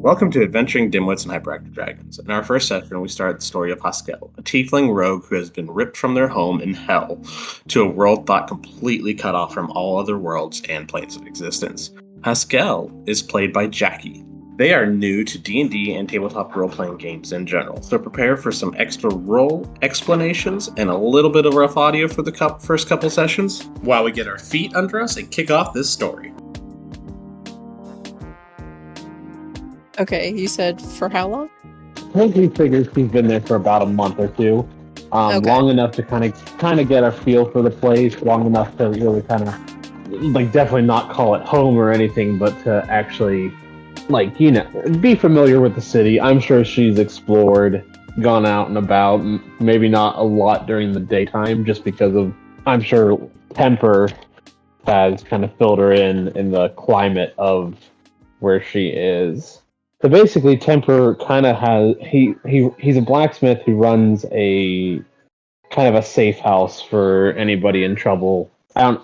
Welcome to Adventuring Dimwits and Hyperactive Dragons. In our first session, we start the story of Haskell, a tiefling rogue who has been ripped from their home in Hell to a world thought completely cut off from all other worlds and planes of existence. Haskell is played by Jackie. They are new to D&D and tabletop role-playing games in general, so prepare for some extra role explanations and a little bit of rough audio for the first couple sessions while we get our feet under us and kick off this story. Okay, you said for how long? I think he figures he's been there for about a month or two. Okay. Long enough to kind of get a feel for the place, long enough to really kind of, definitely not call it home or anything, but to actually, be familiar with the city. I'm sure she's explored, gone out and about, maybe not a lot during the daytime, just because of, I'm sure, temper has kind of filled her in the climate of where she is. So basically, Temper kind of has he's a blacksmith who runs a kind of a safe house for anybody in trouble.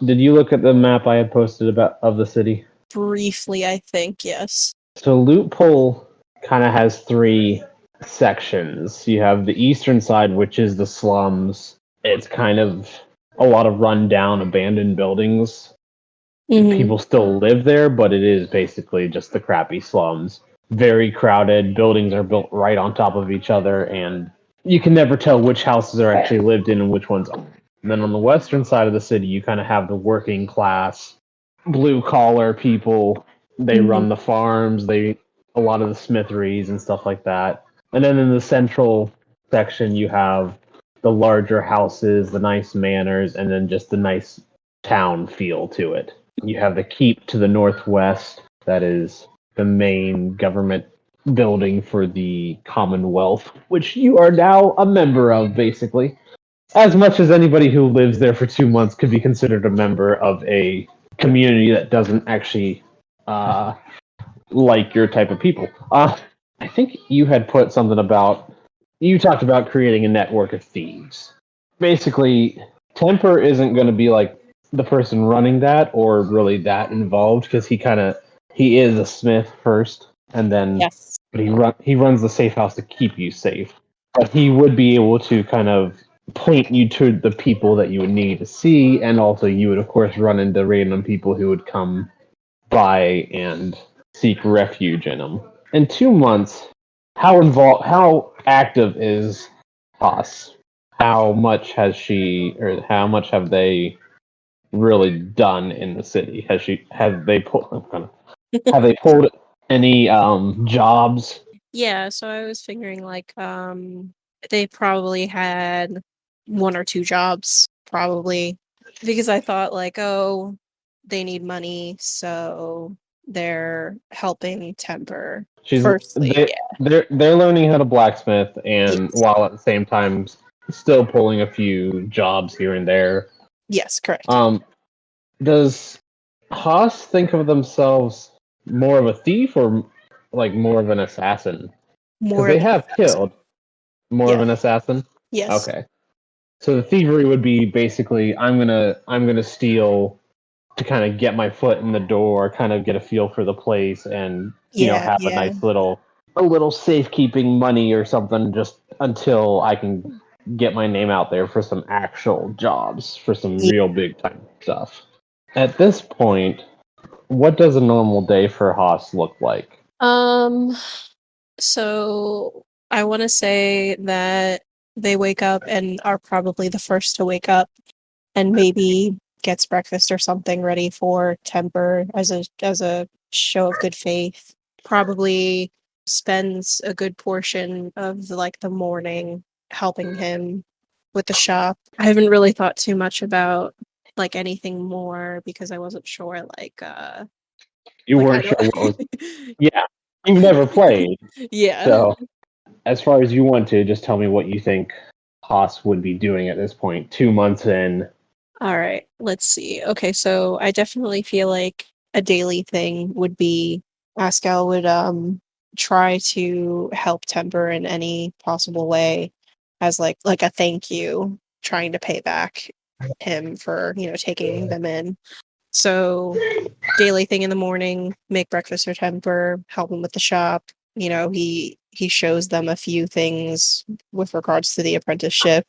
Did you look at the map I had posted of the city? Briefly, I think, yes. So Loophole kind of has three sections. You have the eastern side, which is the slums. It's kind of a lot of rundown, abandoned buildings. Mm-hmm. People still live there, but it is basically just the crappy slums. Very crowded. Buildings are built right on top of each other, and you can never tell which houses are actually lived in and which ones aren't. And then on the western side of the city, you kind of have the working class, blue collar people. They run the farms. A lot of the smitheries and stuff like that. And then in the central section, you have the larger houses, the nice manors, and then just the nice town feel to it. You have the keep to the northwest. That is the main government building for the Commonwealth, which you are now a member of, basically. As much as anybody who lives there for 2 months could be considered a member of a community that doesn't actually like your type of people. I think you had put something about... You talked about creating a network of thieves. Basically, Temper isn't going to be like the person running that or really that involved, because he is a smith first, and then Yes. but he runs the safe house to keep you safe. But he would be able to kind of point you to the people that you would need to see, and also you would of course run into random people who would come by and seek refuge in them. In 2 months, how active is Haas? How much has she, or how much have they really done in the city? Have they pulled any jobs? Yeah, so I was figuring they probably had 1 or 2 jobs, probably. Because I thought they need money, so they're helping Temper. Firstly, They're learning how to blacksmith, and Yes. while at the same time still pulling a few jobs here and there. Yes, correct. Does Haas think of themselves more of a thief or like more of an assassin? Because they have killed. More of an assassin? Yes. Okay. So the thievery would be basically I'm gonna steal to kind of get my foot in the door, kind of get a feel for the place, and have a nice little safekeeping money or something, just until I can get my name out there for some actual jobs, for some real big time stuff. At this point, what does a normal day for Haas look like? So I want to say that they wake up and are probably the first to wake up, and maybe gets breakfast or something ready for Temper as a show of good faith. Probably spends a good portion of the morning helping him with the shop. I haven't really thought too much about anything more because I wasn't sure You weren't sure what was... Yeah, you've never played. Yeah. So, as far as you want to, just tell me what you think Haas would be doing at this point, 2 months in. All right, let's see. Okay, so I definitely feel like a daily thing would be Pascal would try to help Temper in any possible way as like a thank you, trying to pay back him for, taking them in. So daily thing in the morning, make breakfast for Temper, help him with the shop, he shows them a few things with regards to the apprenticeship,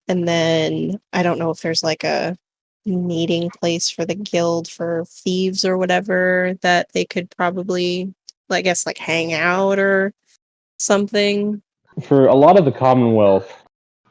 and then I don't know if there's like a meeting place for the guild for thieves or whatever that they could probably, I guess, like hang out or something. For a lot of the Commonwealth,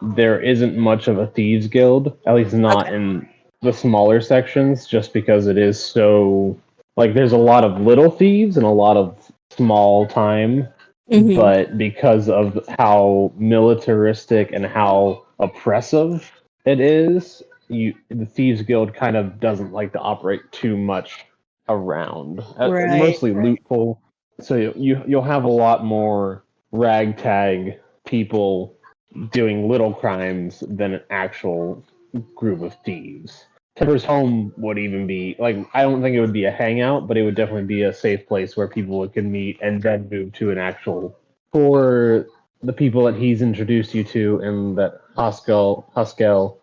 there isn't much of a thieves guild, at least not Okay. in the smaller sections, just because it is so like there's a lot of little thieves and a lot of small time, Mhm. but because of how militaristic and how oppressive it is, the thieves guild kind of doesn't like to operate too much around. Right. Mostly lootful, so you'll have a lot more ragtag people doing little crimes than an actual group of thieves. Temper's home would even be like I don't think it would be a hangout, but it would definitely be a safe place where people could meet and then move to an actual. For the people that he's introduced you to and that Huskel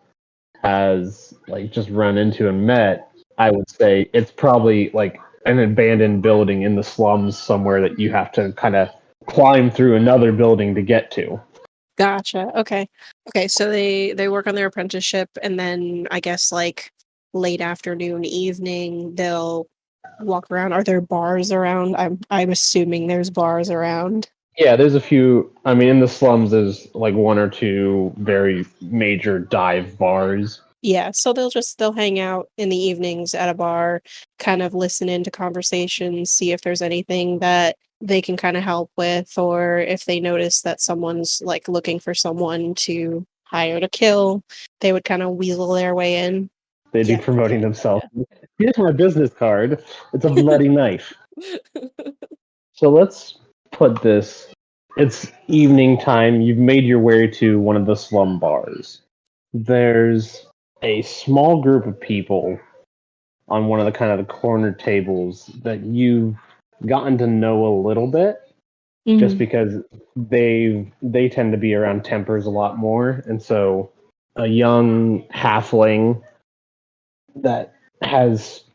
has like just run into and met, I would say it's probably like an abandoned building in the slums somewhere that you have to kind of climb through another building to get to. Gotcha. Okay. Okay, so they work on their apprenticeship, and then I guess like late afternoon, evening, they'll walk around. Are there bars around? I'm assuming there's bars around. Yeah, there's a few. I mean, in the slums, there's like one or two very major dive bars. Yeah, so they'll hang out in the evenings at a bar, kind of listen into conversations, see if there's anything that they can kind of help with, or if they notice that someone's like looking for someone to hire to kill, they would kind of weasel their way in. They'd be Yeah. promoting themselves. Here's my business card. It's a bloody knife. So let's put this. It's evening time. You've made your way to one of the slum bars. There's a small group of people on one of the kind of the corner tables that you've gotten to know a little bit, just Mhm. because they tend to be around tempers a lot more, and so a young halfling that has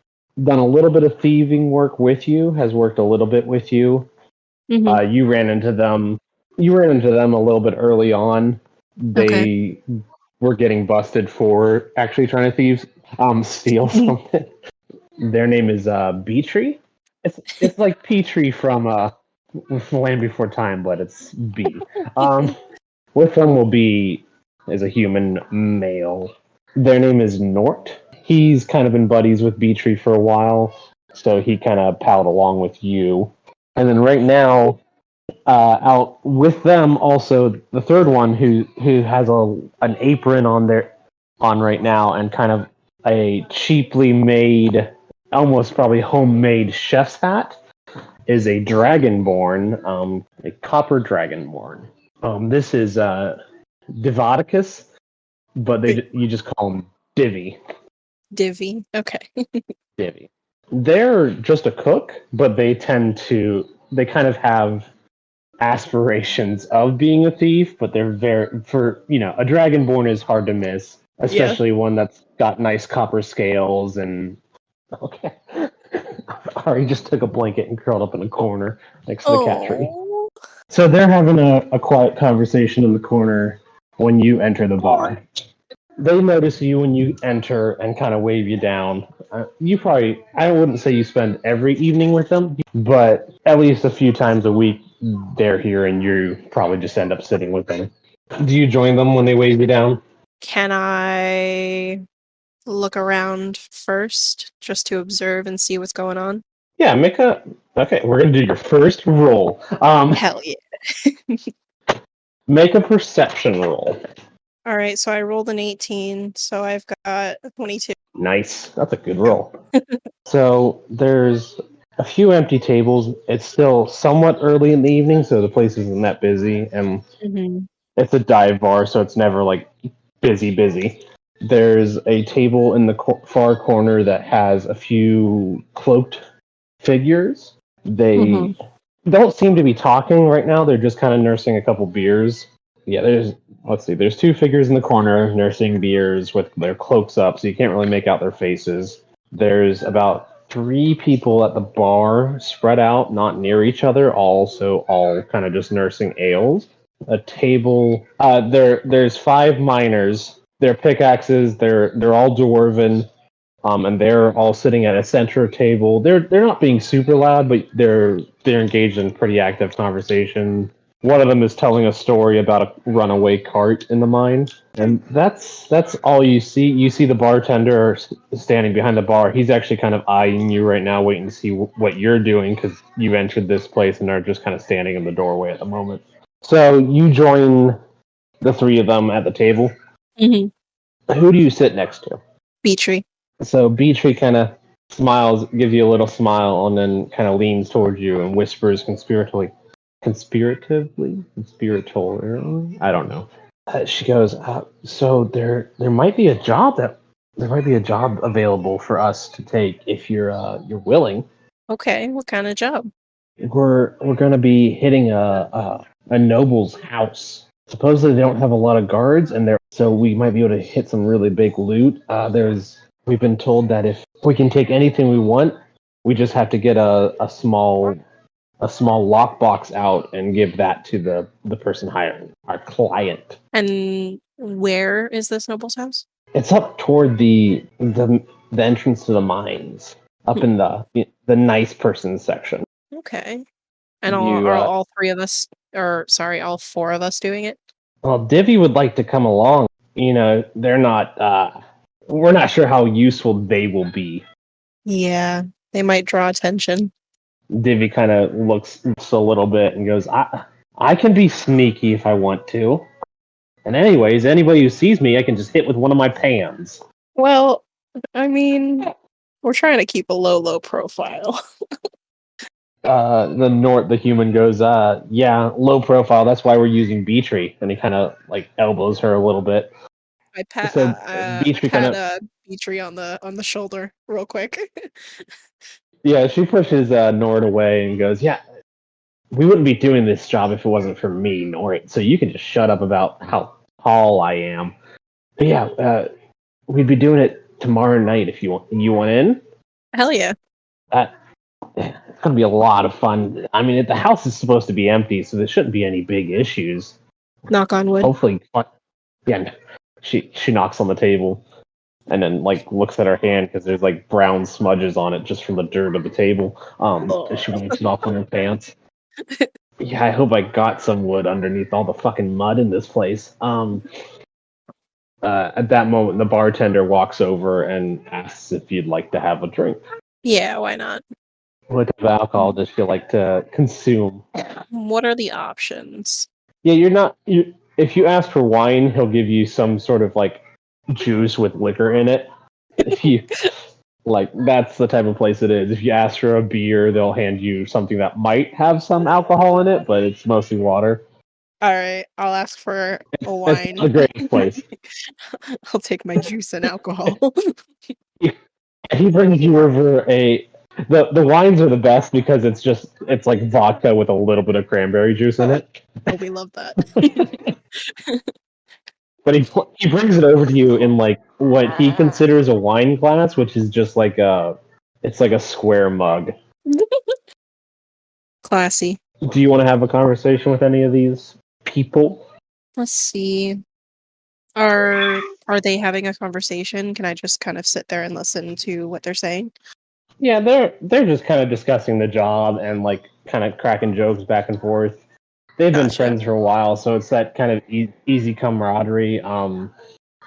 done a little bit of thieving work with you has worked a little bit with you. Mhm. You ran into them. You ran into them a little bit early on. Okay. They were getting busted for actually trying to steal something. Their name is Beatree. It's like Petrie from Land Before Time, but it's B. With them will be is a human male. Their name is Nort. He's kind of been buddies with Beatree for a while, so he kind of palled along with you. And then right now, out with them also the third one who has an apron on right now and kind of a cheaply made, almost probably homemade chef's hat is a dragonborn, a copper dragonborn. This is Divodicus, but you just call him Divvy. Divvy. Okay. Divvy. They're just a cook, but they kind of have aspirations of being a thief, but they're a dragonborn is hard to miss, Yeah. especially one that's got nice copper scales and okay. Ari just took a blanket and curled up in a corner next to the cat tree. Oh. So they're having a quiet conversation in the corner when you enter the bar. They notice you when you enter and kind of wave you down. I wouldn't say you spend every evening with them, but at least a few times a week they're here and you probably just end up sitting with them. Do you join them when they wave you down? Can I look around first just to observe and see what's going on? Yeah, okay, we're going to do your first roll. Hell yeah. Make a perception roll. All right, so I rolled an 18, so I've got a 22. Nice. That's a good roll. So there's a few empty tables. It's still somewhat early in the evening, so the place isn't that busy. And it's a dive bar, so it's never like busy. There's a table in the far corner that has a few cloaked figures. They don't seem to be talking right now. They're just kind of nursing a couple beers. Yeah, there's two figures in the corner nursing beers with their cloaks up, so you can't really make out their faces. There's about 3 people at the bar, spread out, not near each other, also all kind of just nursing ales. A table. There's 5 miners. Their pickaxes. They're all dwarven. And they're all sitting at a center table. They're not being super loud, but they're engaged in pretty active conversation. One of them is telling a story about a runaway cart in the mine, and that's all you see. You see the bartender standing behind the bar. He's actually kind of eyeing you right now, waiting to see what you're doing because you entered this place and are just kind of standing in the doorway at the moment. So you join the 3 of them at the table. Mm-hmm. Who do you sit next to? Beatree. So Beatree kind of smiles, gives you a little smile, and then kind of leans towards you and whispers conspiratively, I don't know. She goes, so there might be a job available for us to take if you're willing. Okay, what kind of job? We're going to be hitting a noble's house. Supposedly they don't have a lot of guards, so we might be able to hit some really big loot. We've been told that if we can take anything we want, we just have to get a small lockbox out and give that to the person hiring, our client. And where is this noble's house? It's up toward the entrance to the mines, up in the nice person section. Okay. And are all 3 of us, all 4 of us doing it? Well, Divvy would like to come along. They're not. We're not sure how useful they will be. Yeah, they might draw attention. Divvy kind of looks a little bit and goes, I can be sneaky if I want to. And anyways, anybody who sees me, I can just hit with one of my pans. Well, I mean, we're trying to keep a low profile. The human goes, yeah, low profile. That's why we're using Beatree. And he kind of elbows her a little bit. I pat Beatree on the shoulder real quick. Yeah, she pushes Nord away and goes, yeah, we wouldn't be doing this job if it wasn't for me, Nord. So you can just shut up about how tall I am. But yeah, we'd be doing it tomorrow night if you want in. Hell yeah. It's going to be a lot of fun. I mean, the house is supposed to be empty, so there shouldn't be any big issues. Knock on wood. Hopefully. Yeah, she knocks on the table and then looks at her hand because there's brown smudges on it just from the dirt of the table. She wipes it off on her pants. Yeah, I hope I got some wood underneath all the fucking mud in this place. At that moment, the bartender walks over and asks if you'd like to have a drink. Yeah, why not? What type of alcohol does she like to consume? What are the options? Yeah, if you ask for wine, he'll give you some sort of juice with liquor in it. If you that's the type of place it is. If you ask for a beer, they'll hand you something that might have some alcohol in it, but it's mostly water. All right, I'll ask for a wine. It's a great place. I'll take my juice and alcohol. He brings you over the wines are the best because it's like vodka with a little bit of cranberry juice in it. Oh, we love that. But he brings it over to you in what he considers a wine glass, which is just it's like a square mug. Classy. Do you want to have a conversation with any of these people? Let's see. Are they having a conversation? Can I just kind of sit there and listen to what they're saying? Yeah, they're just kind of discussing the job and kind of cracking jokes back and forth. They've been friends for a while, so it's that kind of easy camaraderie.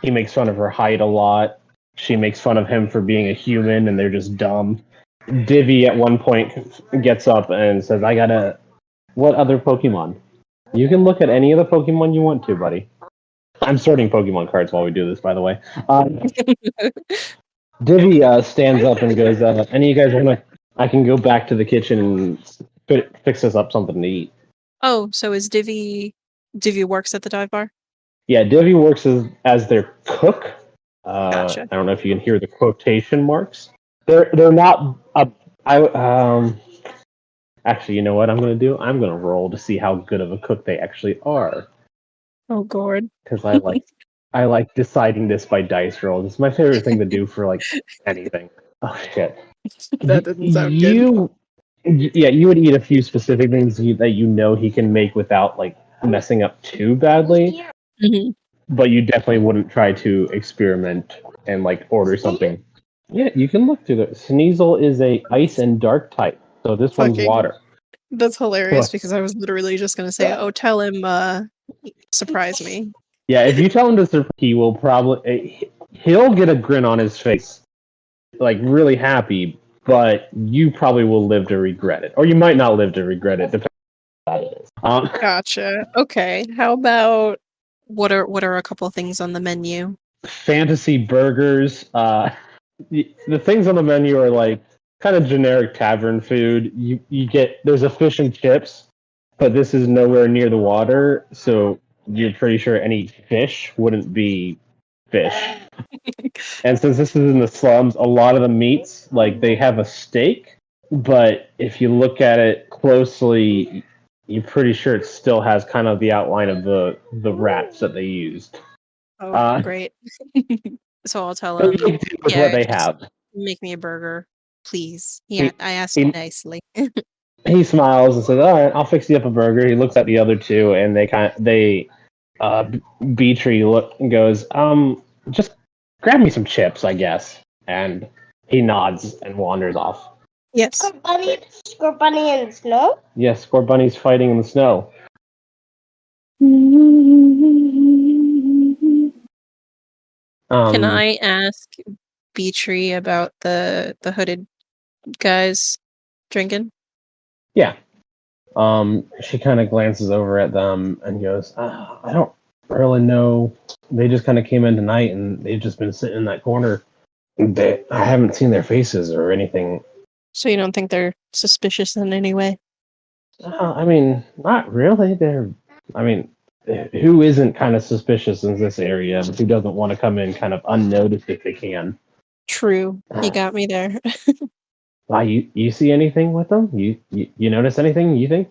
He makes fun of her height a lot. She makes fun of him for being a human, and they're just dumb. Divvy at one point gets up and says, what other Pokemon? You can look at any of the Pokemon you want to, buddy. I'm sorting Pokemon cards while we do this, by the way. Divvy stands up and goes, any of you guys want to... I can go back to the kitchen and fix us up something to eat. Oh, so is Divvy works at the dive bar? Yeah, Divvy works as their cook. Gotcha. I don't know if you can hear the quotation marks. They're not... Actually, you know what I'm going to do? I'm going to roll to see how good of a cook they actually are. Oh, God. Because I like deciding this by dice rolls. It's my favorite thing to do for anything. Oh shit! That didn't sound good. You would eat a few specific things that you know he can make without like messing up too badly, Mhm. but you definitely wouldn't try to experiment and like order something. Yeah, you can look through it. Sneasel is a ice and dark type, so this one's Fucking, water. that's hilarious What? because I was literally just gonna say, "Oh, tell him, surprise me." Yeah, if you tell him to surprise, he will probably he'll get a grin on his face, like really happy. But you probably will live to regret it, or you might not live to regret it, depending on how bad it is. Gotcha. Okay. How about what are a couple things on the menu? Fantasy burgers. The things on the menu are like kind of generic tavern food. You get there's a fish and chips, but this is nowhere near the water, so you're pretty sure any fish wouldn't be fish. And since this is in the slums, a lot of the meats, like they have a steak, but if you look at it closely, you're pretty sure it still has kind of the outline of the rats that they used. Oh, great. So I'll tell So him, you deal with yeah, what they just have. make me a burger, please. Yeah, He, I asked you he, nicely. he smiles and says, "All right, I'll fix you up a burger." He looks at the other two, and Beatree look and goes, just grab me some chips, I guess." And he nods and wanders off. Yes. Score bunny in the snow? Yes, Scorbunny's fighting in the snow. Can I ask Beatree about the hooded guys drinking? Yeah. She kind of glances over at them and goes, "I don't really know. They just kind of came in tonight, and they've just been sitting in that corner. I haven't seen their faces or anything. So you don't think they're suspicious in any way? I mean, not really. I mean, who isn't kind of suspicious in this area? Who doesn't want to come in kind of unnoticed if they can? True. You got me there. Why you see anything with them? You notice anything? You think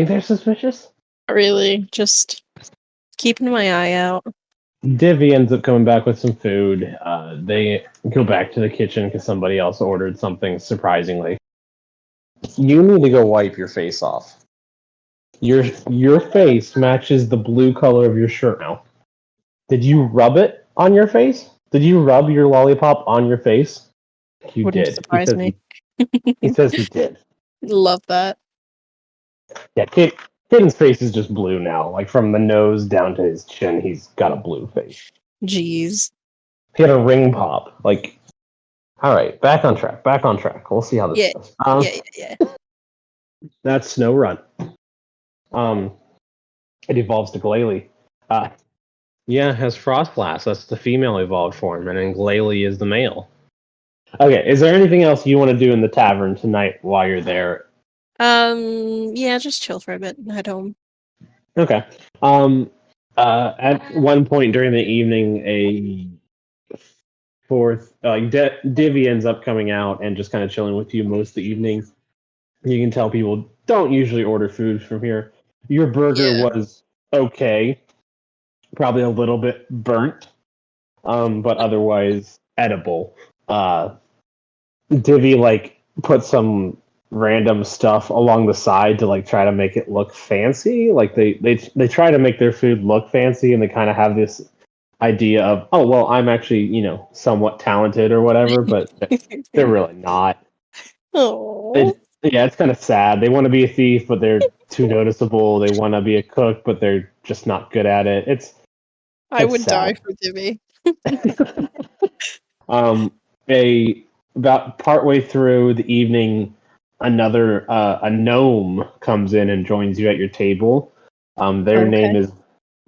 they're suspicious?" Really, just keeping my eye out. Divvy ends up coming back with some food. They go back to the kitchen because somebody else ordered something surprisingly. You need to go wipe your face off. Your face matches the blue color of your shirt now. Did you rub it on your face? Did you rub your lollipop on your face? You Wouldn't did. surprise me. He says he did. Love that. Yeah, Kitten's face is just blue now. Like from the nose down to his chin, he's got a blue face. Jeez. He had a ring pop. Like, all right, back on track. Back on track. We'll see how this Yeah. goes. Yeah. That's Snow Run. It evolves to Glalie. Yeah, it has Frostblast. That's the female evolved form, and then Glalie is the male. Okay, is there anything else you want to do in the tavern tonight while you're there? Yeah, just chill for a bit and head home. Okay. At one point during the evening, a fourth Divvy ends up coming out and just kind of chilling with you most of the evening. You can tell people don't usually order food from here. Your burger was okay, probably a little bit burnt, but otherwise edible. Divvy like put some random stuff along the side to like try to make it look fancy. Like they try to make their food look fancy, and they kind of have this idea of, oh well, I'm actually somewhat talented or whatever, but they're really not. Oh. Yeah, it's kind of sad. They want to be a thief, but they're too noticeable. They want to be a cook, but they're just not good at it. I would die sad. for Divvy. About partway through the evening, a gnome comes in and joins you at your table. Their name is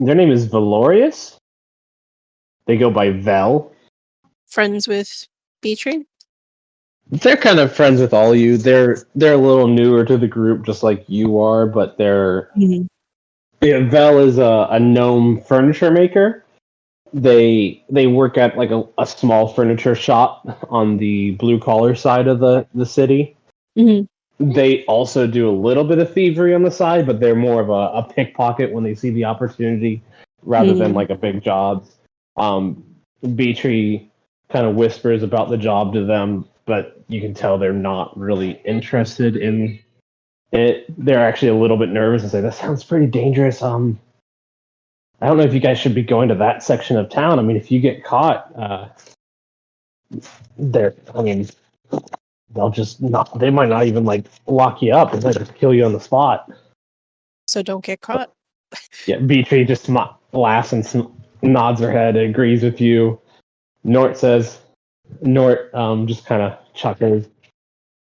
Valorius. They go by Vel. Friends with Beatree? They're kind of friends with all you. They're a little newer to the group, just like you are, but they're Vel is a gnome furniture maker. They work at like a small furniture shop on the blue collar side of the city. Mm-hmm. They also do a little bit of thievery on the side, but they're more of a pickpocket when they see the opportunity rather than like a big job. Beatree kind of whispers about the job to them but you can tell they're not really interested in it. They're actually a little bit nervous and say, "That sounds pretty dangerous. I don't know if you guys should be going to that section of town. I mean, if you get caught, I mean, they'll just not. They might not even like lock you up. They might just kill you on the spot." So don't get caught. Yeah, Beatree just laughs and nods her head, agrees with you. Nort just kind of chuckles.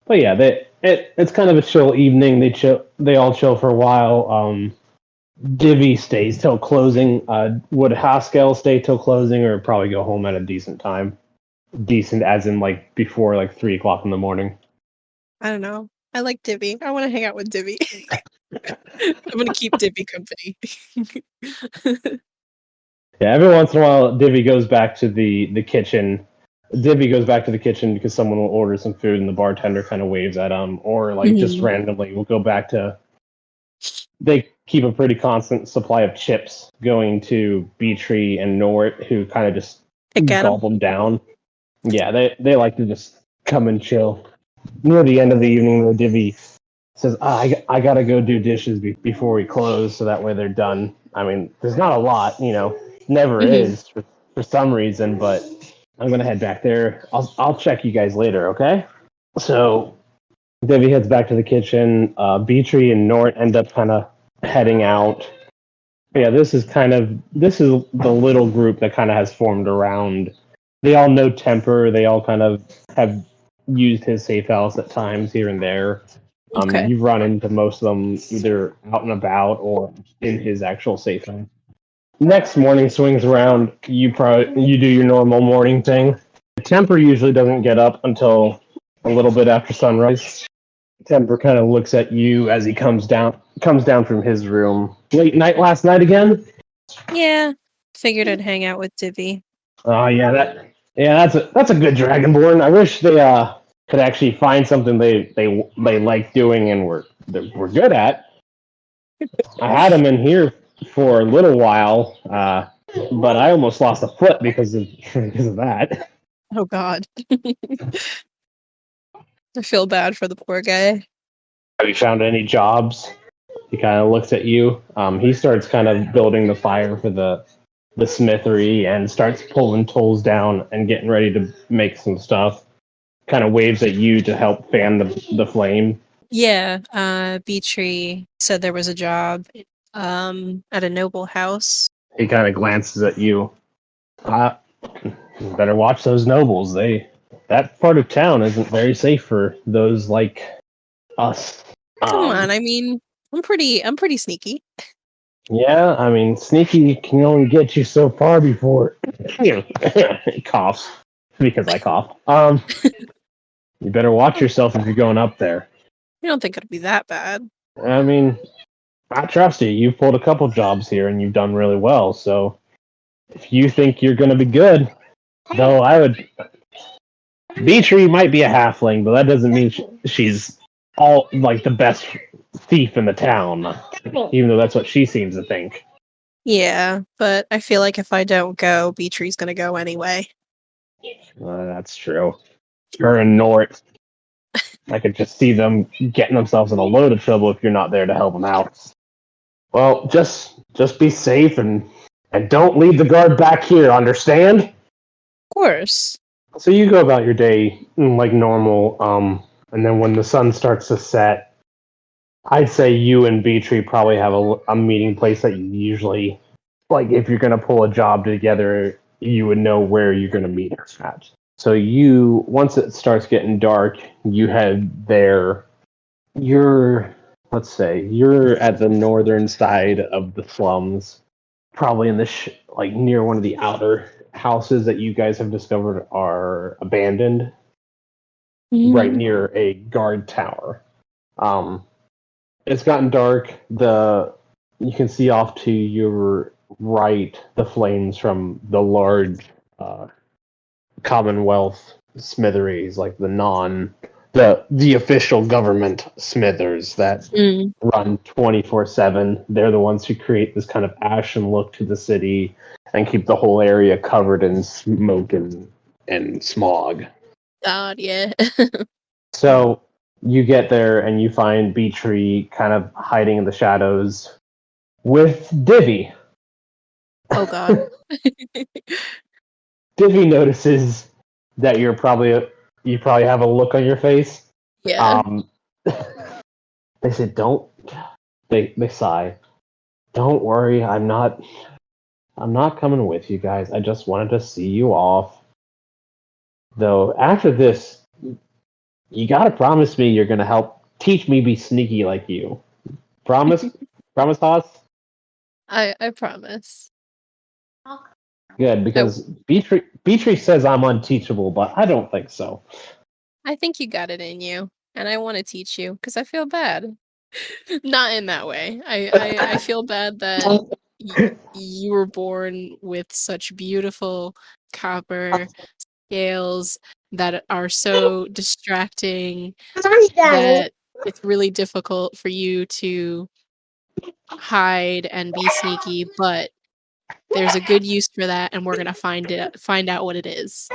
But yeah, it's kind of a chill evening. They all chill for a while. Divvy stays till closing. Would Haskell stay till closing, or probably go home at a decent time? Decent as in like before like 3 o'clock in the morning. I don't know. I like Divvy. I want to hang out with Divvy. I'm gonna keep Divvy company. Yeah, every once in a while, Divvy goes back to the kitchen. Divvy goes back to the kitchen because someone will order some food and the bartender kind of waves at him, or like just randomly will go back to. They keep a pretty constant supply of chips going to Beatree and Nort, who kind of just gulp them down. Yeah, they like to just come and chill. Near the end of the evening, though, Divvy says, I gotta go do dishes before we close, so that way they're done. I mean, there's not a lot, never is for some reason, but I'm gonna head back there. I'll check you guys later, okay? So Divvy heads back to the kitchen. Beatree and Nort end up kind of heading out. Yeah, this is the little group that kind of has formed around. They all know Temper. They all kind of have used his safe house at times here and there. Okay. You've run into most of them either out and about or in his actual safe house. Next morning swings around. You do your normal morning thing. Temper usually doesn't get up until a little bit after sunrise. Temper kind of looks at you as he comes down from his room. Late night last night again? Yeah. Figured I'd hang out with Divvy. Oh yeah, that's a good Dragonborn. I wish they could actually find something they like doing and were good at. I had him in here for a little while, but I almost lost a foot because of that. Oh God. I feel bad for the poor guy. Have you found any jobs? He kind of looks at you. He starts kind of building the fire for the smithery and starts pulling tools down and getting ready to make some stuff. Kind of waves at you to help fan the flame. Yeah, Beatree said there was a job at a noble house. He kind of glances at you. Better watch those nobles. That part of town isn't very safe for those like us. Come on, I mean, I'm pretty sneaky. Yeah, I mean, sneaky can only get you so far before he coughs because I cough. You better watch yourself if you're going up there. I don't think it'll be that bad. I mean, I trust you. You've pulled a couple jobs here and you've done really well. So if you think you're going to be good, though, I would. Beatree might be a halfling, but that doesn't mean she's all like the best thief in the town, even though that's what she seems to think. Yeah, but I feel like if I don't go, Beatree's gonna go anyway. That's true. Her and Nort, I could just see them getting themselves in a load of trouble if you're not there to help them out. Well, just be safe and don't leave the guard back here, understand? Of course. So you go about your day like normal, and then when the sun starts to set, I'd say you and Beatree probably have a meeting place that you usually, like if you're going to pull a job together, you would know where you're going to meet her at. So once it starts getting dark, you head there. You're at the northern side of the slums, probably in the near one of the outer houses that you guys have discovered are abandoned, right near a guard tower. It's gotten dark. You can see off to your right the flames from the large Commonwealth smitheries, like the official government smithers that run 24/7. They're the ones who create this kind of ashen look to the city and keep the whole area covered in smoke and smog. God, yeah. So you get there and you find Beatree kind of hiding in the shadows with Divvy. Oh God. Divvy notices that you probably have a look on your face. Yeah. They said, "Don't." They sigh. Don't worry, I'm not coming with you guys. I just wanted to see you off. Though after this, you gotta promise me you're gonna help teach me be sneaky like you. Promise? Promise, Haas? I promise. Good, because Beatrix says I'm unteachable, but I don't think so. I think you got it in you, and I want to teach you because I feel bad. Not in that way. I feel bad that you were born with such beautiful copper scales that are so distracting that it's really difficult for you to hide and be sneaky, but there's a good use for that, and we're gonna find out what it is.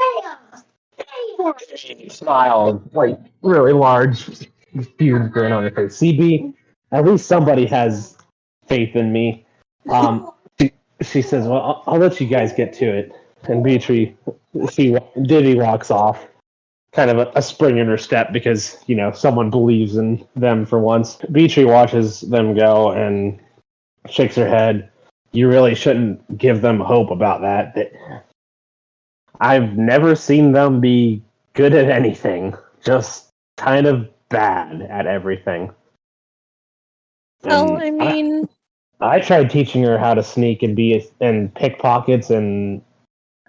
Smile, like really large, huge grin on her face. CB, at least somebody has faith in me. Um, she says, "Well, I'll let you guys get to it." And Beatrix, Diddy walks off, kind of a spring in her step because someone believes in them for once. Beatrix watches them go and shakes her head. You really shouldn't give them hope about that. I've never seen them be good at anything, just kind of bad at everything. Well, And I mean, I tried teaching her how to sneak and pickpockets, and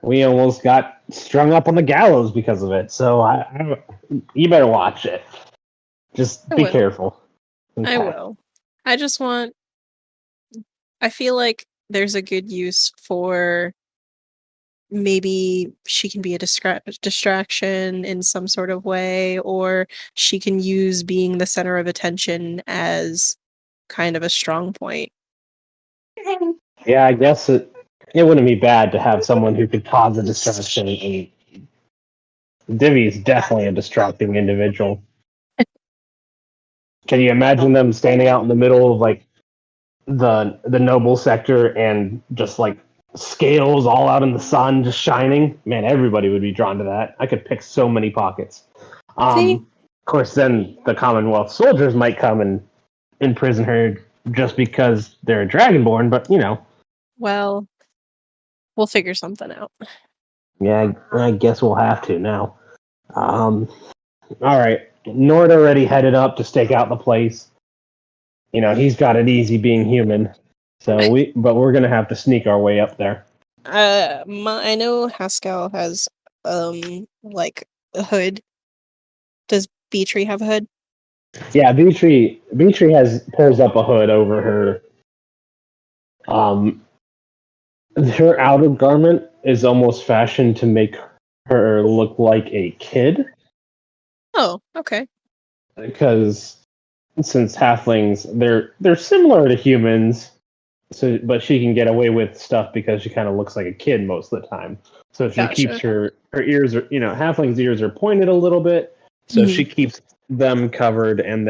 we almost got strung up on the gallows because of it. So you better watch it. Just I be will. careful. I Okay. will. I feel like there's a good use for maybe she can be a distraction in some sort of way, or she can use being the center of attention as kind of a strong point. Yeah, I guess it wouldn't be bad to have someone who could cause a distraction. And Divvy is definitely a distracting individual. Can you imagine them standing out in the middle of like the noble sector and just like scales all out in the sun just shining? Man, everybody would be drawn to that. I could pick so many pockets. See? Of course, then the Commonwealth soldiers might come and imprison her just because they're a dragonborn, but Well, we'll figure something out. yeah, I guess we'll have to now. All right, Nord already headed up to stake out the place. He's got it easy being human. But we're gonna have to sneak our way up there. I know Haskell has like a hood. Does Beatrix have a hood? Yeah, Beatrix pulls up a hood over her. Her outer garment is almost fashioned to make her look like a kid, Oh, okay. because since halflings they're similar to humans, but she can get away with stuff because she kind of looks like a kid most of the time. So she keeps Gotcha. her ears are halflings' ears are pointed a little bit, so she Mhm. keeps them covered and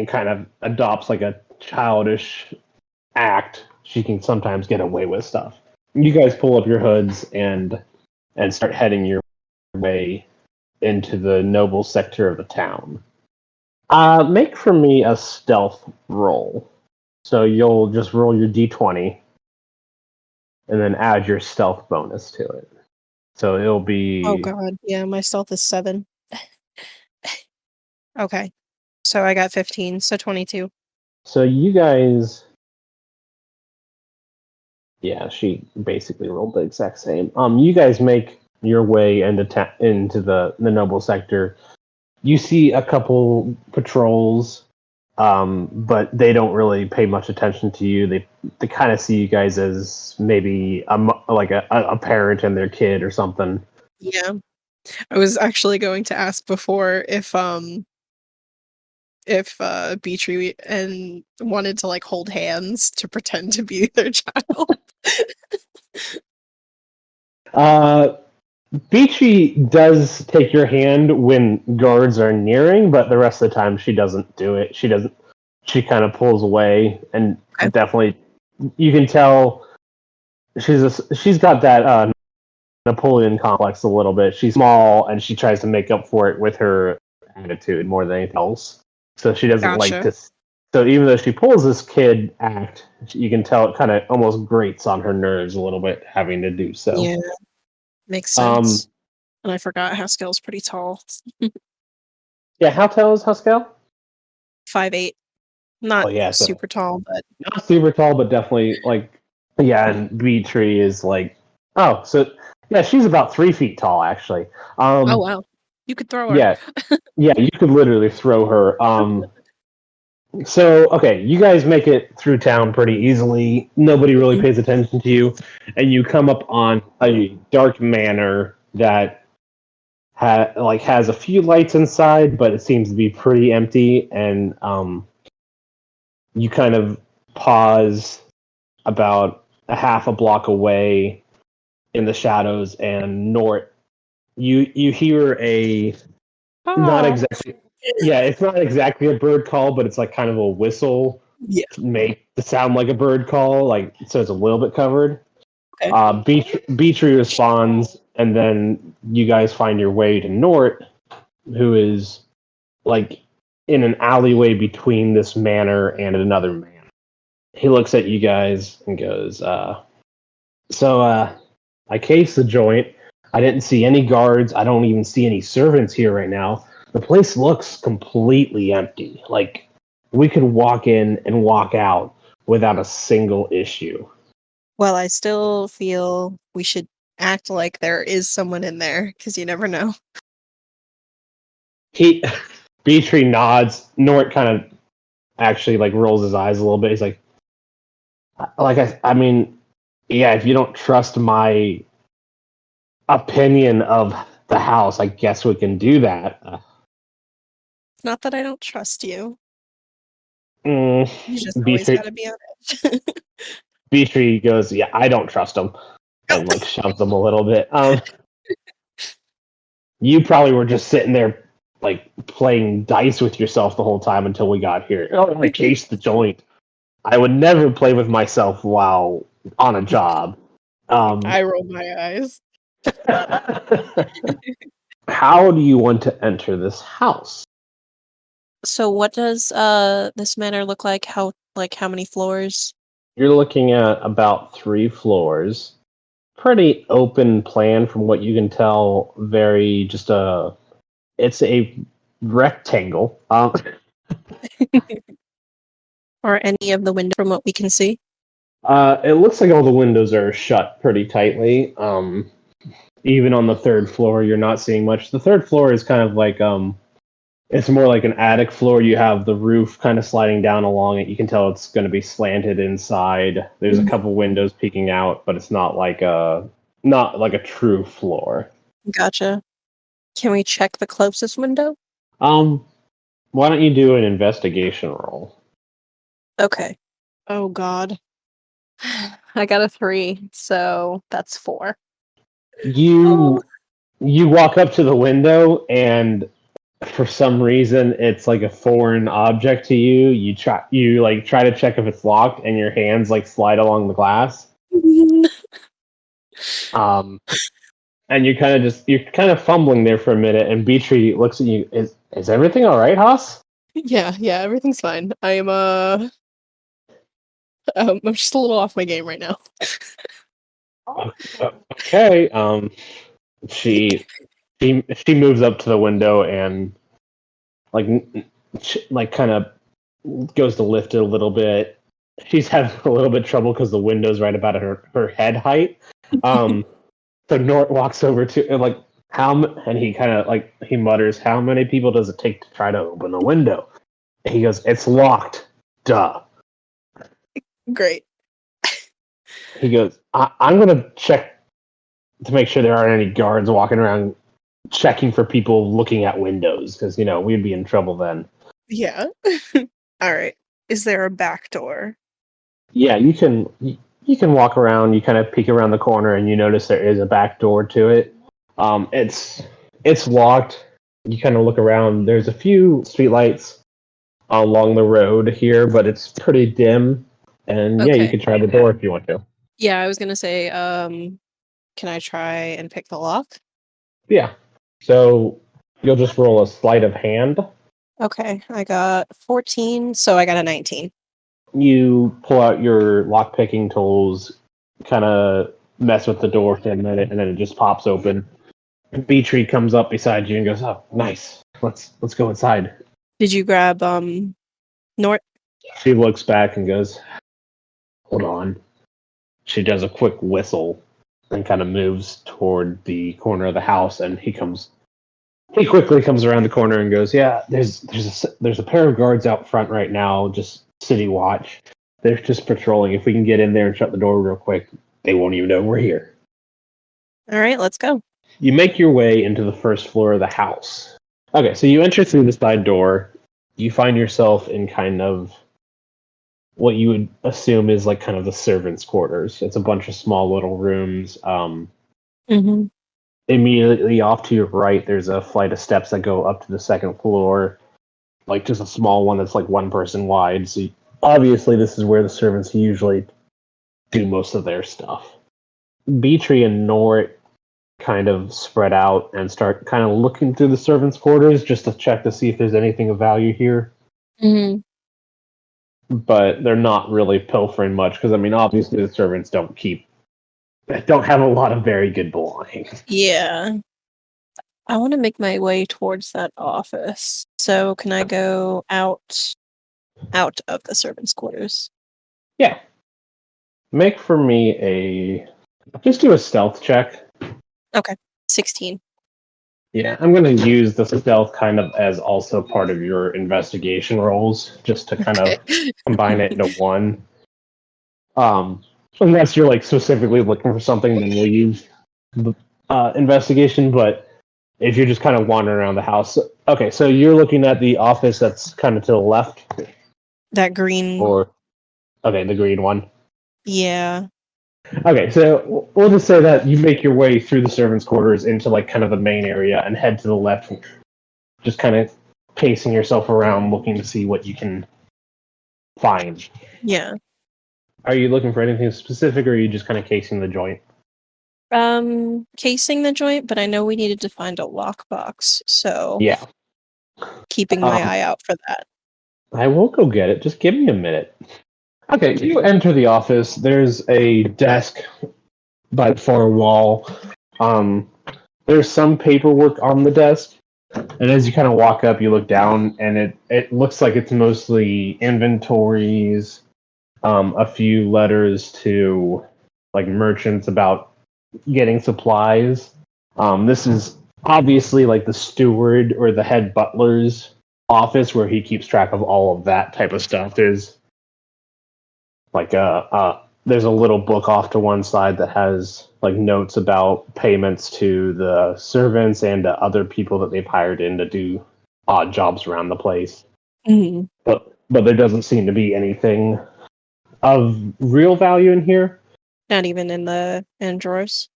kind of adopts like a childish act. She can sometimes get away with stuff. You guys pull up your hoods and start heading your way into the noble sector of the town. Make for me a stealth roll. So you'll just roll your d20 and then add your stealth bonus to it. So it'll Oh be God, yeah, my stealth is 7. Okay, so I got 15, so 22. so you guys. Yeah, she basically rolled the exact same. You guys make your way into the noble sector. You see a couple patrols, but they don't really pay much attention to you. They kind of see you guys as maybe like a parent and their kid or something. Yeah, I was actually going to ask before if Beatrix and wanted to like hold hands to pretend to be their child. Uh, Beachy does take your hand when guards are nearing, but the rest of the time she doesn't do it. She doesn't. She kind of pulls away, and Okay. definitely you can tell she's got that Napoleon complex a little bit. She's small, and she tries to make up for it with her attitude more than anything else. So she doesn't like Gotcha. to. So even though she pulls this kid act, you can tell it kind of almost grates on her nerves a little bit having to do so. Yeah, makes Um, sense. And I forgot Haskell's pretty tall. Yeah, how tall is Haskell? 5'8". Not Oh yeah, so super tall, but not super tall, but definitely like yeah. And Bee Tree is like so yeah, she's about 3 feet tall actually. oh wow. You could throw her. Yeah, yeah, you could literally throw her. So okay, you guys make it through town pretty easily. Nobody really pays attention to you, and you come up on a dark manor that has a few lights inside, but it seems to be pretty empty. And you kind of pause about a half a block away in the shadows, and Nort, you hear a not Oh. exactly. Yeah, it's not exactly a bird call, but it's like kind of a whistle Yeah. to make it sound like a bird call, like so it's a little bit covered. Okay. Beatree responds, and then you guys find your way to Nort, who is like in an alleyway between this manor and another manor. He looks at you guys and goes, I cased the joint. I didn't see any guards. I don't even see any servants here right now. The place looks completely empty. Like, we could walk in and walk out without a single issue. Well, I still feel we should act like there is someone in there, because you never know. Beatree nods. Nort kind of actually like rolls his eyes a little bit. He's like I mean, yeah, if you don't trust my opinion of the house, I guess we can do that. Not that I don't trust you. Mm, You just always Beatree, gotta be on edge. Beatree goes, yeah, I don't trust him, and like shoves him a little bit. You probably were just sitting there like playing dice with yourself the whole time until we got here. Oh, I cased the joint. I would never play with myself while on a job. I roll my eyes. How do you want to enter this house? So what does this manor look like? How many floors? You're looking at about 3 floors. Pretty open plan from what you can tell. Very just it's a rectangle. Or any of the windows from what we can see? It looks like all the windows are shut pretty tightly. Even on the 3rd floor, you're not seeing much. The 3rd floor is kind of like it's more like an attic floor. You have the roof kind of sliding down along it. You can tell it's going to be slanted inside. There's a couple windows peeking out, but it's not like a true floor. Gotcha. Can we check the closest window? Why don't you do an investigation roll? Okay. Oh god. I got a 3, so that's 4. You walk up to the window, and for some reason it's like a foreign object to you. You try to check if it's locked, and your hands like slide along the glass. And you're kind of fumbling there for a minute, and Beatree looks at you. Is everything all right, Haas? Yeah, everything's fine. I am I'm just a little off my game right now. Okay. She moves up to the window and like kind of goes to lift it a little bit. She's having a little bit of trouble because the window's right about her head height. So Nort walks over to like and he kind of like he mutters, "How many people does it take to try to open a window?" And he goes, "It's locked. Duh." Great. He goes, I'm gonna check to make sure there aren't any guards walking around checking for people looking at windows, because we'd be in trouble then. Yeah. All right. Is there a back door? Yeah, you can walk around. You kind of peek around the corner, and you notice there is a back door to it. It's locked. You kind of look around. There's a few streetlights along the road here, but it's pretty dim. And yeah, you Okay. can try the door if you want to. Yeah, I was gonna say, can I try and pick the lock? Yeah. So you'll just roll a sleight of hand. Okay, I got 14, so I got a 19. You pull out your lock picking tools, kind of mess with the door for a minute, and then it just pops open. And Beatree comes up beside you and goes, "Oh, nice. Let's go inside." Did you grab Nort? She looks back and goes, "Hold on." She does a quick whistle and kind of moves toward the corner of the house, and he quickly comes around the corner and goes, "Yeah, there's a pair of guards out front right now, just city watch. They're just patrolling. If we can get in there and shut the door real quick, they won't even know we're here." All right, let's go. You make your way into the first floor of the house. Okay, so you enter through the side door. You find yourself in kind of what you would assume is like kind of the servants' quarters. It's a bunch of small little rooms. Mm-hmm. Immediately off to your right, there's a flight of steps that go up to the second floor, like just a small one that's like one person wide. So obviously, this is where the servants usually do most of their stuff. Beatree and Nort kind of spread out and start kind of looking through the servants' quarters just to check to see if there's anything of value here. Mm-hmm. But they're not really pilfering much because, I mean, obviously the servants don't have a lot of very good belongings. Yeah. I want to make my way towards that office. So can I go out of the servants' quarters? Yeah. Make for me just do a stealth check. 16. Yeah, I'm going to use the stealth kind of as also part of your investigation rolls, just to kind of combine it into one. Unless you're like specifically looking for something, then we'll use the investigation. But if you're just kind of wandering around the house, okay. So you're looking at the office that's kind of to the left, That green. or okay, the green one. Yeah. Okay, so we'll just say that you make your way through the servants' quarters into like kind of the main area and head to the left, just kind of pacing yourself around, looking to see what you can find. Yeah. Are you looking for anything specific, or are you just kind of casing the joint? Casing the joint, but I know we needed to find a lockbox, so Yeah, keeping my eye out for that. I will go get it. Just give me a minute. Okay, you enter the office. There's a desk by the far wall. There's some paperwork on the desk, and as you kind of walk up, you look down, and it looks like it's mostly inventories, a few letters to like merchants about getting supplies. This is obviously like the steward or the head butler's office where he keeps track of all of that type of stuff. There's like there's a little book off to one side that has like notes about payments to the servants and to other people that they've hired in to do odd jobs around the place. Mm-hmm. But there doesn't seem to be anything of real value in here. Not even in drawers.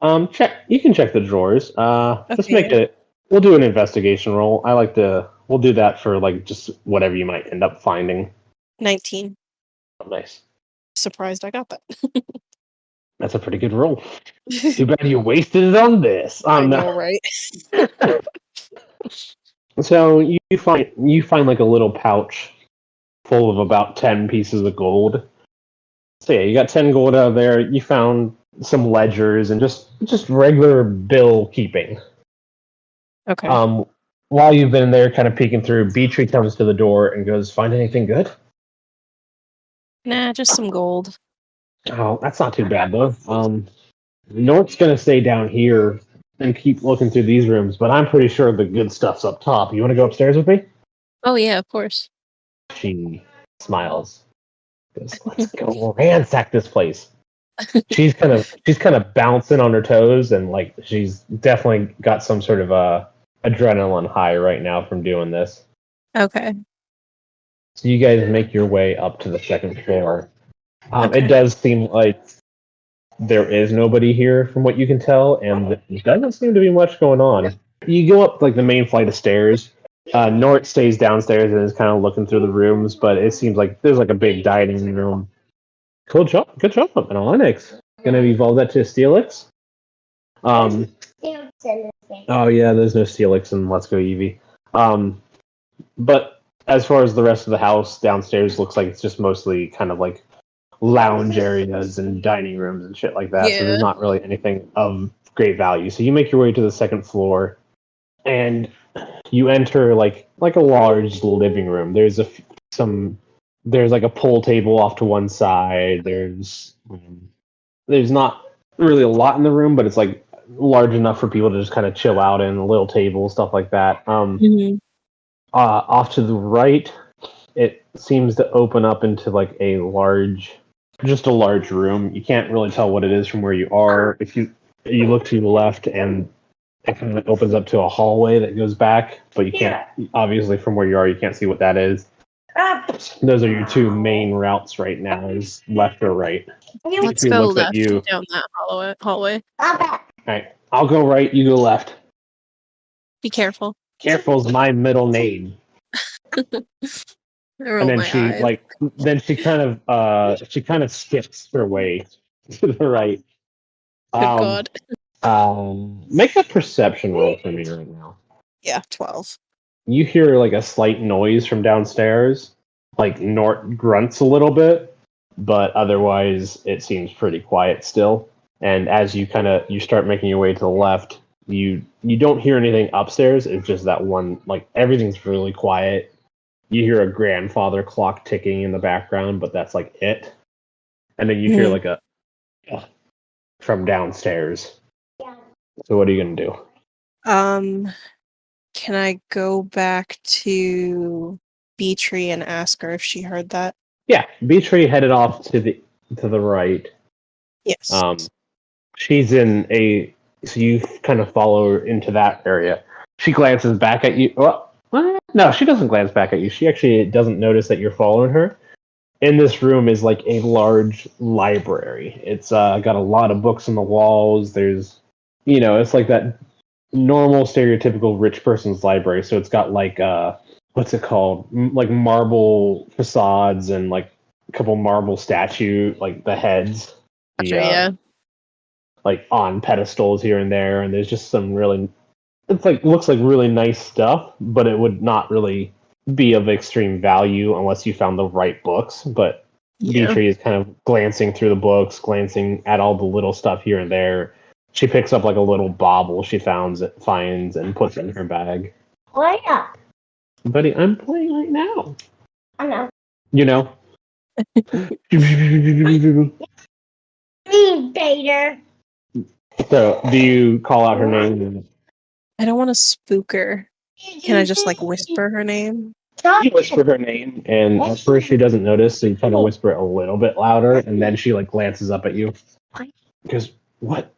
You can check the drawers. Let's make it. We'll do an investigation roll. We'll do that for like just whatever you might end up finding. 19. Oh, nice. Surprised I got that. That's a pretty good roll. Too bad you wasted it on this. I know, right? So you find like a little pouch full of about 10 pieces of gold. So yeah, you got 10 gold out of there. You found some ledgers and just regular bill keeping. Okay. While you've been there kind of peeking through, Beatree comes to the door and goes, "Find anything good?" Nah, just some gold. Oh, that's not too bad though. Nort's gonna stay down here and keep looking through these rooms, but I'm pretty sure the good stuff's up top. You want to go upstairs with me? Oh yeah, of course. She smiles. Goes, "Let's go ransack this place." She's kind of bouncing on her toes, and like she's definitely got some sort of adrenaline high right now from doing this. Okay. So you guys make your way up to the second floor. Okay. It does seem like there is nobody here from what you can tell, and there doesn't seem to be much going on. You go up like the main flight of stairs. Nort stays downstairs and is kind of looking through the rooms, but it seems like there's like a big dining room. Cool job, good job, an Onyx. Gonna evolve that to a Steelix. Oh yeah, there's no Steelix in Let's Go Eevee. But as far as the rest of the house, downstairs looks like it's just mostly kind of like lounge areas and dining rooms and shit like that. So there's not really anything of great value. So you make your way to the second floor, and you enter like a large living room. There's there's like a pool table off to one side. There's not really a lot in the room, but it's like large enough for people to just kind of chill out in, a little table, stuff like that. Off to the right, it seems to open up into like a large room. You can't really tell what it is from where you are. If you look to the left, and it kind of opens up to a hallway that goes back, but you can't, obviously from where you are, you can't see what that is. Those are your two main routes right now, is left or right. Let's go left down that hallway. Alright, I'll go right, you go left. Be careful. Careful's my middle name. And then she kind of skips her way to the right. Good God. Make a perception roll for me right now. Yeah, 12. You hear like a slight noise from downstairs. Like Nort grunts a little bit, but otherwise it seems pretty quiet still. And as you start making your way to the left, you don't hear anything upstairs. It's just that one, like everything's really quiet. You hear a grandfather clock ticking in the background, but that's like it. And then you hear like a from downstairs. So what are you gonna do? Can I go back to Beatree and ask her if she heard that? Yeah, Beatree headed off to the right. Yes. She's in so you kind of follow her into that area. She glances back at you. Well, no, she doesn't glance back at you. She actually doesn't notice that you're following her. In this room is like a large library. It's got a lot of books on the walls. There's, it's like that normal stereotypical rich person's library. So it's got like what's it called? Like marble facades and like a couple marble statue, like the heads. Like on pedestals here and there, and there's just some really, looks like really nice stuff, but it would not really be of extreme value unless you found the right books. But Beatree is kind of glancing through the books, glancing at all the little stuff here and there. She picks up like a little bauble she finds and puts it in her bag. Why not? Buddy, I'm playing right now. I know. You know? Vader. So, do you call out her name? I don't want to spook her. Can I just whisper her name? You whisper her name, and at first she doesn't notice, so you kind of whisper it a little bit louder, and then she glances up at you. Because, what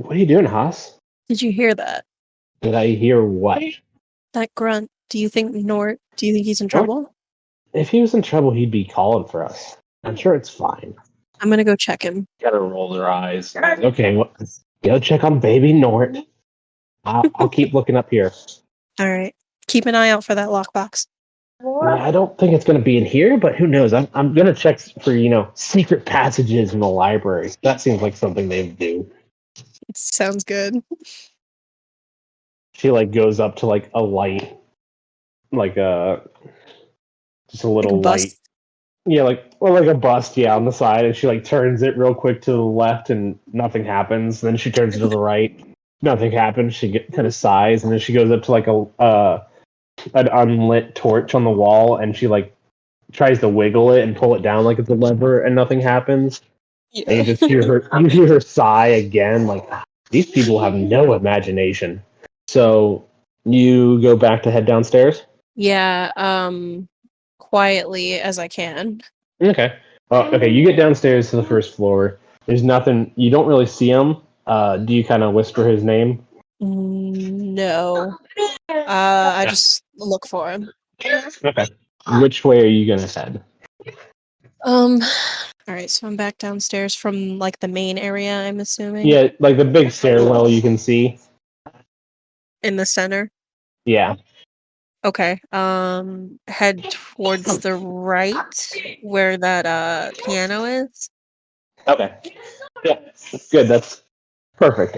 are you doing, Haas? Did you hear that? Did I hear what? That grunt. Do you think he's in trouble? If he was in trouble, he'd be calling for us. I'm sure it's fine. I'm gonna go check him. Gotta roll her eyes. Okay, well, go check on baby Nort. I'll keep looking up here. All right. Keep an eye out for that lockbox. I don't think it's going to be in here, but who knows? I'm going to check for, secret passages in the library. That seems like something they do. It sounds good. She, goes up to, a light. Just a little light. Yeah, like a bust, on the side. And she, turns it real quick to the left and nothing happens. Then she turns it to the right. Nothing happens. She kind of sighs, and then she goes up to, an unlit torch on the wall, and she tries to wiggle it and pull it down like it's a lever, and nothing happens. Yeah. And you just hear her sigh again, these people have no imagination. So you go back to head downstairs? Yeah, quietly as I can. Okay. Okay, you get downstairs to the first floor. There's nothing, you don't really see him. Do you kind of whisper his name? No. I just look for him. Okay. Which way are you gonna head? All right, so I'm back downstairs from like the main area, I'm assuming. Yeah, like the big stairwell you can see. In the center. Yeah. Okay. Head towards the right where that piano is. Okay. Yeah. Good. That's perfect.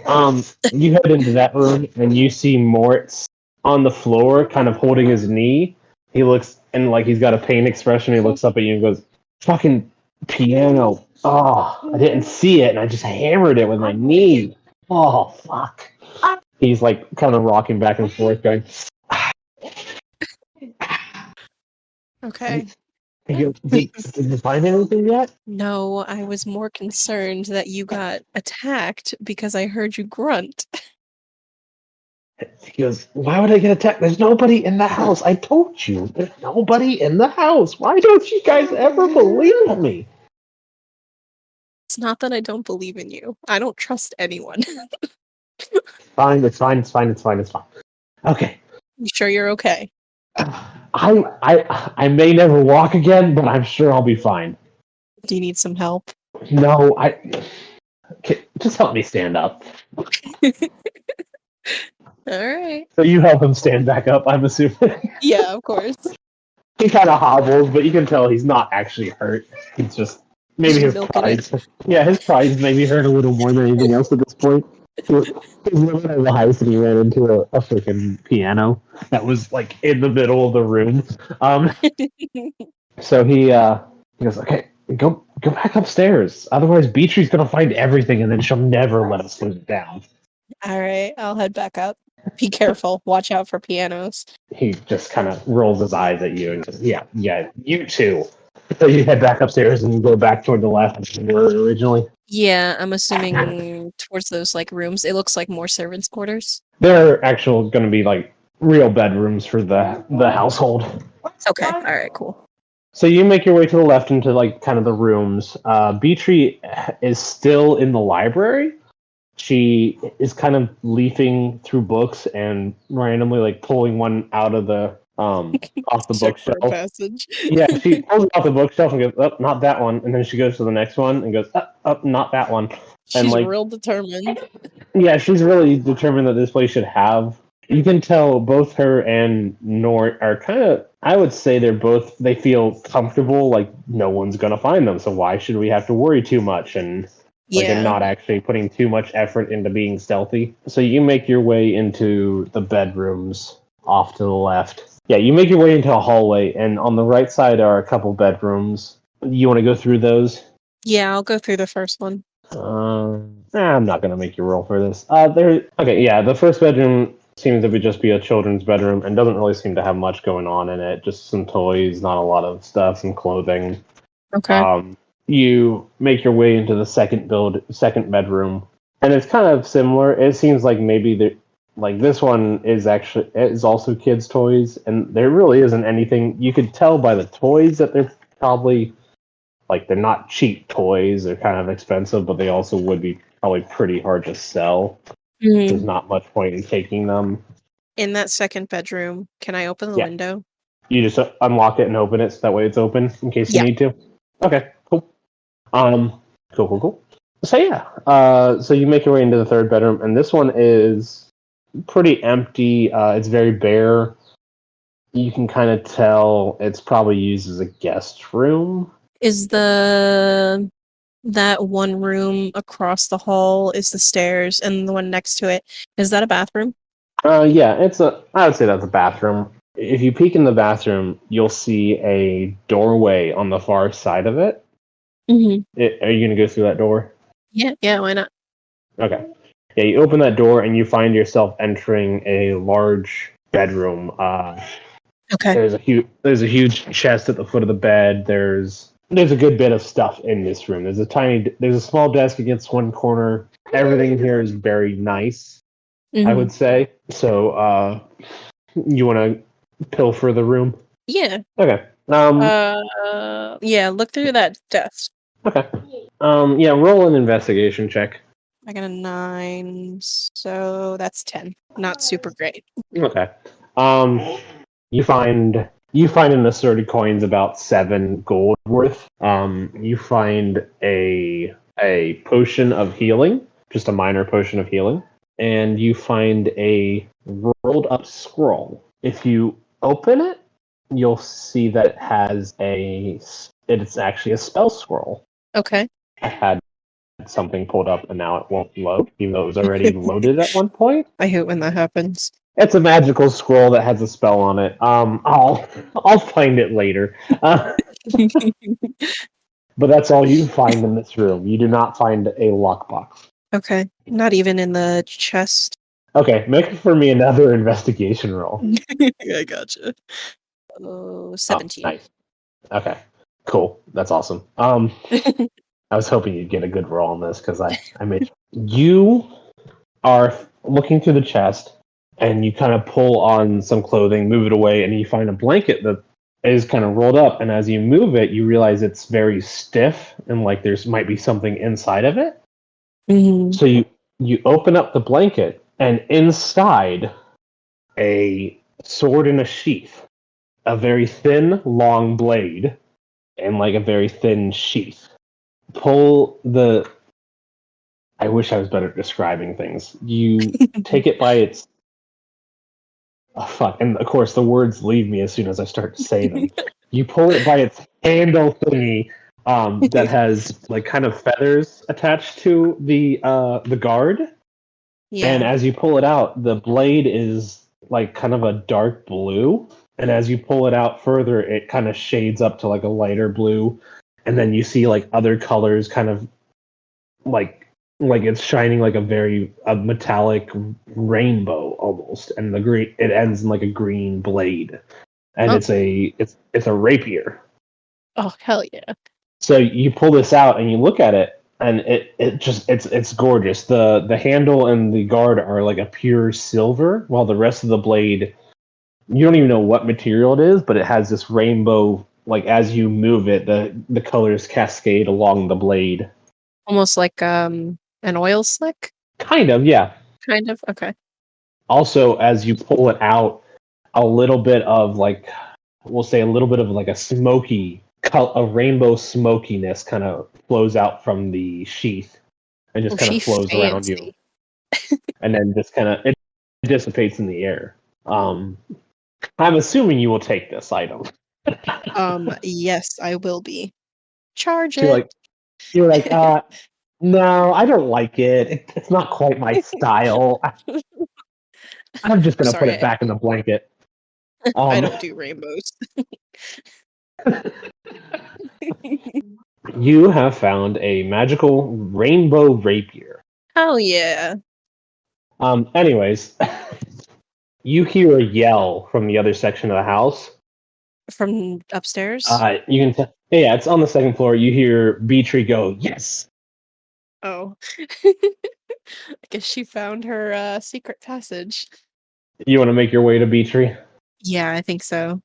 You head into that room and you see Moritz on the floor, kind of holding his knee. He looks and like he's got a pain expression. He looks up at you and goes, "Fucking piano! Oh, I didn't see it, and I just hammered it with my knee. Oh, fuck!" He's like kind of rocking back and forth, going. Okay. Did you find anything yet? No, I was more concerned that you got attacked because I heard you grunt. He goes, "Why would I get attacked? There's nobody in the house. I told you, there's nobody in the house. Why don't you guys ever believe me?" It's not that I don't believe in you. I don't trust anyone. Fine, it's fine, it's fine, it's fine, it's fine. Okay. You sure you're okay? I may never walk again, but I'm sure I'll be fine. Do you need some help? No, just help me stand up. Alright. So you help him stand back up, I'm assuming. Yeah, of course. He kind of hobbles, but you can tell he's not actually hurt. He's just maybe his Milking pride. Yeah, his pride's maybe hurt a little more than anything else at this point. He's living in the house and he ran into a freaking piano that was like in the middle of the room. So he goes, "Okay, go back upstairs. Otherwise, Beatrice's gonna find everything, and then she'll never let us live it down." Alright, I'll head back up. Be careful. Watch out for pianos. He just kind of rolls his eyes at you and goes, "Yeah, you too." So you head back upstairs and you go back toward the left as you were originally. Yeah, I'm assuming towards those like rooms. It looks like more servants' quarters. They're actual going to be like real bedrooms for the household. Okay, alright, cool. So you make your way to the left into like kind of the rooms. Beatrice is still in the library. She is kind of leafing through books and randomly like pulling one out of the off the Check for a bookshelf. passage. Yeah, she pulls it off the bookshelf and goes, "Oh, not that one." And then she goes to the next one and goes, "Oh, not that one." And She's like, real determined. yeah, she's really determined that this place should have. You can tell both her and Nort are kind of. I would say they feel comfortable, like no one's gonna find them, so why should we have to worry too much? And like they're Yeah. not actually putting too much effort into being stealthy. So you make your way into the bedrooms off to the left. Yeah, you make your way into a hallway, and on the right side are a couple bedrooms. You want to go through those? Yeah, I'll go through the first one. I'm not gonna make you roll for this. Okay, yeah, the first bedroom seems to just be a children's bedroom and doesn't really seem to have much going on in it. Just some toys, not a lot of stuff, some clothing. Okay. You make your way into the second bedroom, and it's kind of similar. It seems like maybe like this one is also kids' toys, and there really isn't anything. You could tell by the toys that they're probably like they're not cheap toys. They're kind of expensive, but they also would be probably pretty hard to sell. Mhm. There's not much point in taking them. In that second bedroom, can I open the Yeah. window? You just unlock it and open it, so that way it's open in case you Yeah. need to. Okay, cool. Cool. So yeah, so you make your way into the third bedroom, and this one is pretty empty. It's very bare. You can kind of tell it's probably used as a guest room. Is that one room across the hall is the stairs, and the one next to it, is that a bathroom? Yeah, I would say that's a bathroom. If you peek in the bathroom, you'll see a doorway on the far side of it. Mm-hmm. Are you gonna go through that door? Yeah, why not? Okay. Yeah, you open that door and you find yourself entering a large bedroom. Okay. There's a huge chest at the foot of the bed. There's a good bit of stuff in this room. There's a small desk against one corner. Everything in here is very nice, I would say. So, you want to pilfer the room? Yeah. Okay. Yeah, look through that desk. Okay. Yeah, roll an investigation check. I got a 9, so that's 10. Not super great. Okay. You You find in assorted coins about 7 gold worth. You find a potion of healing, just a minor potion of healing, and you find a rolled up scroll. If you open it, you'll see that it has it's actually a spell scroll. Okay. I had something pulled up and now it won't load, even though it was already loaded at one point. I hate when that happens. It's a magical scroll that has a spell on it. I'll find it later. But that's all you find in this room. You do not find a lockbox. Okay. Not even in the chest. Okay, make for me another investigation roll. I gotcha. Oh, 17. Oh, nice. Okay, cool. That's awesome. I was hoping you'd get a good roll on this because I made. You are looking through the chest and you kind of pull on some clothing, move it away, and you find a blanket that is kind of rolled up. And as you move it, you realize it's very stiff and like there's might be something inside of it. Mhm. So you open up the blanket and inside a sword in a sheath, a very thin, long blade, and like a very thin sheath. Pull the. I wish I was better at describing things. You take it by its. Oh, fuck. And of course, the words leave me as soon as I start to say them. You pull it by its handle thingy that has like kind of feathers attached to the guard. And Yeah. as you pull it out, the blade is like kind of a dark blue. And as you pull it out further, it kind of shades up to like a lighter blue. And then you see like other colors kind of like it's shining like a metallic rainbow almost. And the green it ends in like a green blade. And Oh. it's a rapier. Oh, hell yeah. So you pull this out and you look at it, and it's gorgeous. The handle and the guard are like a pure silver, while the rest of the blade, you don't even know what material it is, but it has this rainbow. Like as you move it, the colors cascade along the blade. Almost like an oil slick? Kind of, yeah. Kind of? Okay. Also, as you pull it out, a little bit of like, we'll say a little bit of like a rainbow smokiness kind of flows out from the sheath and just kind of She's flows around you, fancy. and then just kind of it dissipates in the air. I'm assuming you will take this item. Yes, I will be. Charge So it. you're like, no, I don't like it. It's not quite my style. I'm just gonna put Sorry, it back in the blanket. I don't do rainbows. You have found a magical rainbow rapier. Hell yeah. Anyways, you hear a yell from the other section of the house. From upstairs? You can tell. Yeah, it's on the second floor. You hear Beatree go, "Yes." Oh. I guess she found her secret passage. You want to make your way to Beatree? Yeah, I think so.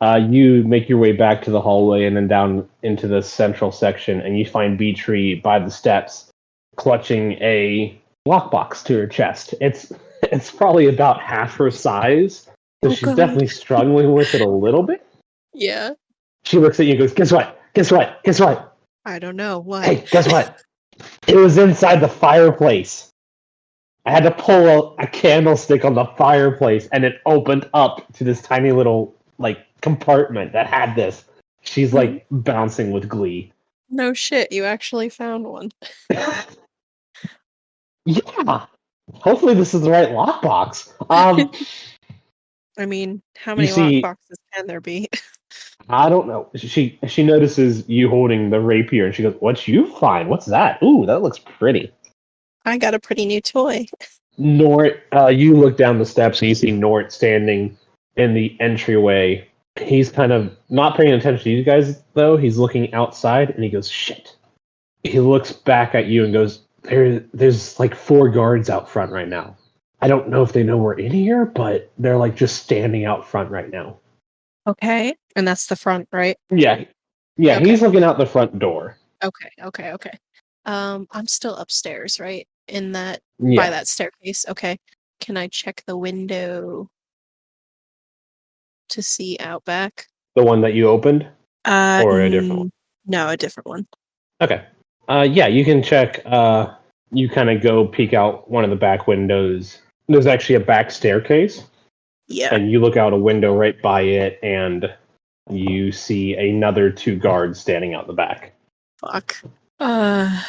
You make your way back to the hallway and then down into the central section, and you find Beatree by the steps, clutching a lockbox to her chest. It's probably about half her size, so Oh, she's God. definitely struggling with it a little bit. Yeah. She looks at you and goes, "Guess what? Guess what? Guess what? I don't know. What? Hey, guess what? It was inside the fireplace. I had to pull a candlestick on the fireplace, and it opened up to this tiny little like compartment that had this." She's like bouncing with glee. No shit, you actually found one. Yeah. Hopefully this is the right lockbox. I mean, how many see- lockboxes can there be? I don't know. She notices you holding the rapier, and she goes, "What you find? What's that? Ooh, that looks pretty." I got a pretty new toy. Nort, you look down the steps and you see Nort standing in the entryway. He's kind of not paying attention to you guys, though. He's looking outside, and he goes, "Shit." He looks back at you and goes, there's like 4 guards out front right now. I don't know if they know we're in here, but they're like just standing out front right now. Okay. And that's the front, right? Yeah. Okay. He's looking out the front door. Okay. I'm still upstairs, right? In that Yeah. by that staircase. Okay. Can I check the window? to see out back. The one that you opened? Or a different one? No, a different one. Okay. Yeah, you can check. You kind of go peek out one of the back windows. There's actually a back staircase, Yeah. and you look out a window right by it, and you see another 2 guards standing out the back. Fuck. I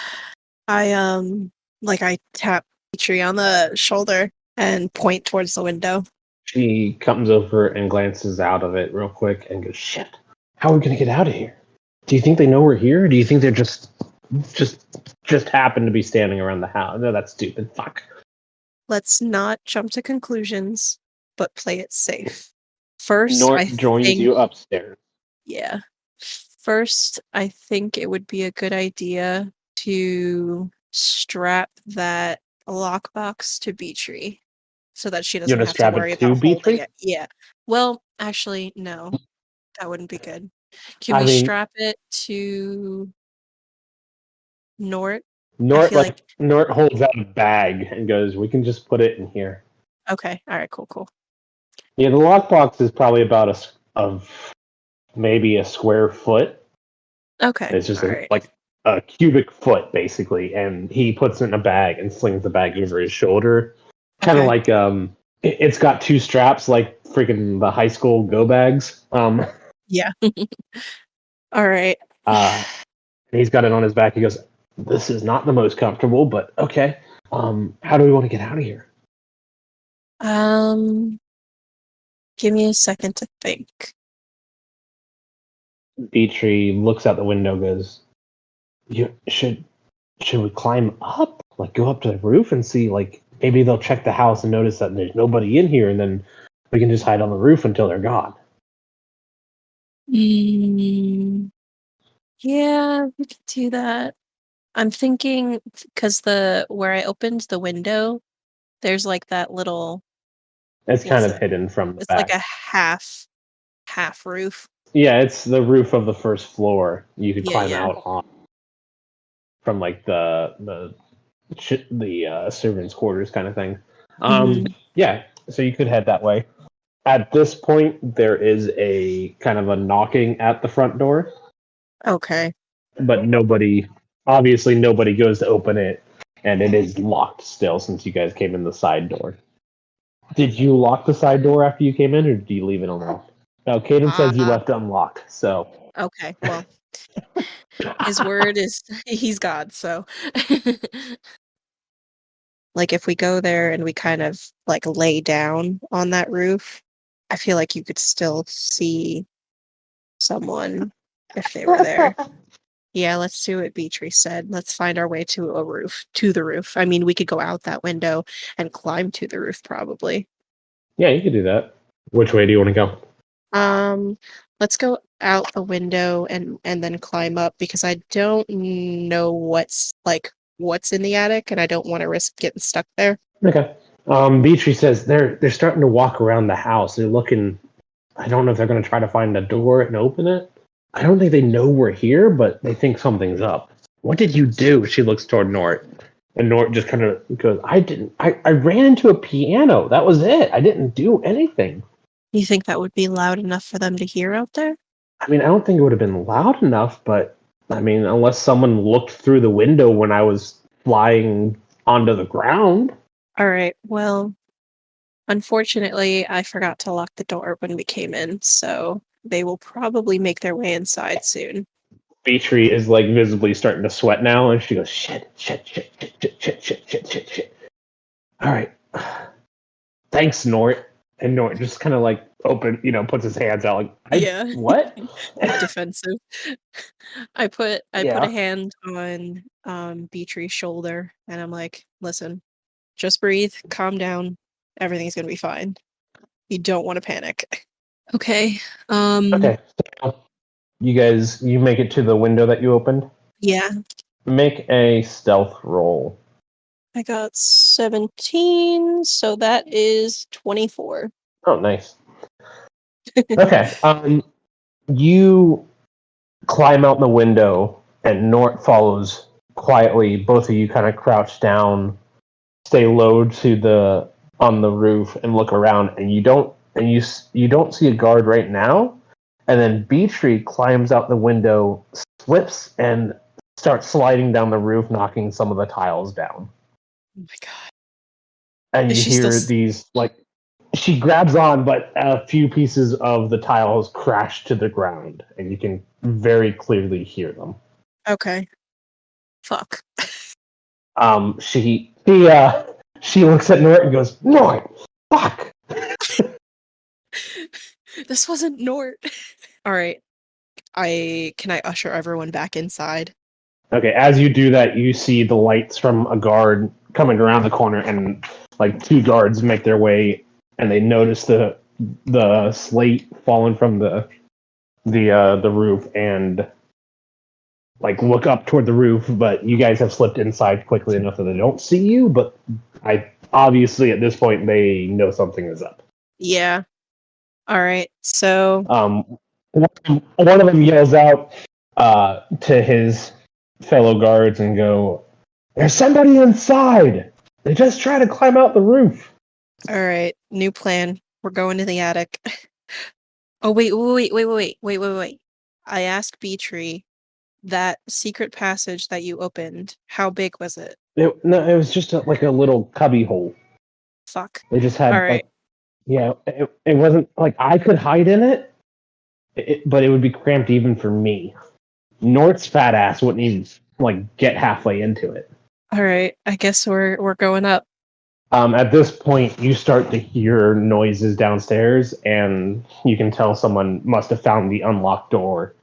tap Petrie on the shoulder and point towards the window. She comes over and glances out of it real quick and goes, "Shit, how are we gonna get out of here? Do you think they know we're here? Or do you think they're just happen to be standing around the house? No, that's stupid. Fuck." Let's not jump to conclusions, but play it safe. First, Nort I joins think, you upstairs. Yeah. First, I think it would be a good idea to strap that lockbox to Beatree so that she doesn't gonna have to strap it worry to about holding Beatree? it. Yeah. Well, actually, no. That wouldn't be good. Can I we mean- strap it to Nort? Nort feel like- Nort holds out a bag and goes, "We can just put it in here." Okay. All right. Cool. Yeah, the lockbox is probably about maybe a square foot. Okay. It's just all right. like a cubic foot, basically, and he puts it in a bag and slings the bag over his shoulder, kind of Okay. like it's got 2 straps, like freaking the high school go bags. Yeah. All right. He's got it on his back. He goes, "This is not the most comfortable, but okay. How do we want to get out of here?" Give me a second to think. Beatree looks out the window, goes, should we climb up? Like, go up to the roof and see, like, maybe they'll check the house and notice that there's nobody in here, and then we can just hide on the roof until they're gone." Yeah, we could do that. I'm thinking because where I opened the window, there's like that little. It's kind What's of it? hidden from the It's back. like a half roof. Yeah, it's the roof of the first floor. You could Yeah, climb yeah. out on from like the servants' quarters kind of thing. Mhm. Yeah, so you could head that way. At this point, there is a kind of a knocking at the front door, Okay. but obviously nobody goes to open it, and it is locked still since you guys came in the side door. Did you lock the side door after you came in, or did you leave it unlocked? No, Caden says you left it unlocked, so. Okay. Well, his word is he's God. So, like, if we go there and we kind of like lay down on that roof, I feel like you could still see someone if they were there. Yeah, let's do what Beatree said. Let's find our way to the roof. I mean, we could go out that window and climb to the roof probably. Yeah, you could do that. Which way do you want to go? Let's go out the window and then climb up because I don't know what's in the attic and I don't want to risk getting stuck there. Okay. Beatree says they're starting to walk around the house. They're looking. I don't know if they're going to try to find a door and open it. I don't think they know we're here, but they think something's up. What did you do? She looks toward Nort, and Nort just kind of goes, "I didn't. I ran into a piano. That was it. I didn't do anything." You think that would be loud enough for them to hear out there? I mean, I don't think it would have been loud enough, but I mean, unless someone looked through the window when I was flying onto the ground. All right. Well, unfortunately, I forgot to lock the door when we came in, so they will probably make their way inside soon. Beatree is like visibly starting to sweat now, and she goes, shit. All right. Thanks, Nort. And Nort just kind of like puts his hands out like, Yeah. What? Defensive. I put Yeah. a hand on Beatree's shoulder and I'm like, listen, just breathe, calm down, everything's gonna be fine. You don't want to panic. Okay. Okay. So you make it to the window that you opened? Yeah. Make a stealth roll. I got 17, so that is 24. Oh, nice. Okay. You climb out the window, and Nort follows quietly. Both of you kind of crouch down, stay low on the roof, and look around. And you don't and you don't see a guard right now. And then Beatree climbs out the window, slips, and starts sliding down the roof, knocking some of the tiles down. Oh my god. And Is you she still hear these, like, she grabs on, but a few pieces of the tiles crash to the ground, and you can very clearly hear them. Okay. Fuck. She looks at Nort and goes, Nort, fuck! This wasn't Nort. Alright. Can I usher everyone back inside? Okay, as you do that, you see the lights from a guard coming around the corner, and like two guards make their way, and they notice the slate falling from the roof, and like look up toward the roof. But you guys have slipped inside quickly enough that they don't see you. But obviously at this point they know something is up. Yeah. Alright, so One of them yells out to his fellow guards and go, "There's somebody inside! They just try to climb out the roof." alright, new plan. We're going to the attic. Oh wait. I asked Beatree, that secret passage that you opened, how big was it? It was just like a little cubby hole. Fuck. They just had Alright. it wasn't like I could hide in it, but it would be cramped even for me. Nort's fat ass wouldn't even like get halfway into it. Alright, I guess we're going up. At this point, you start to hear noises downstairs, and you can tell someone must have found the unlocked door.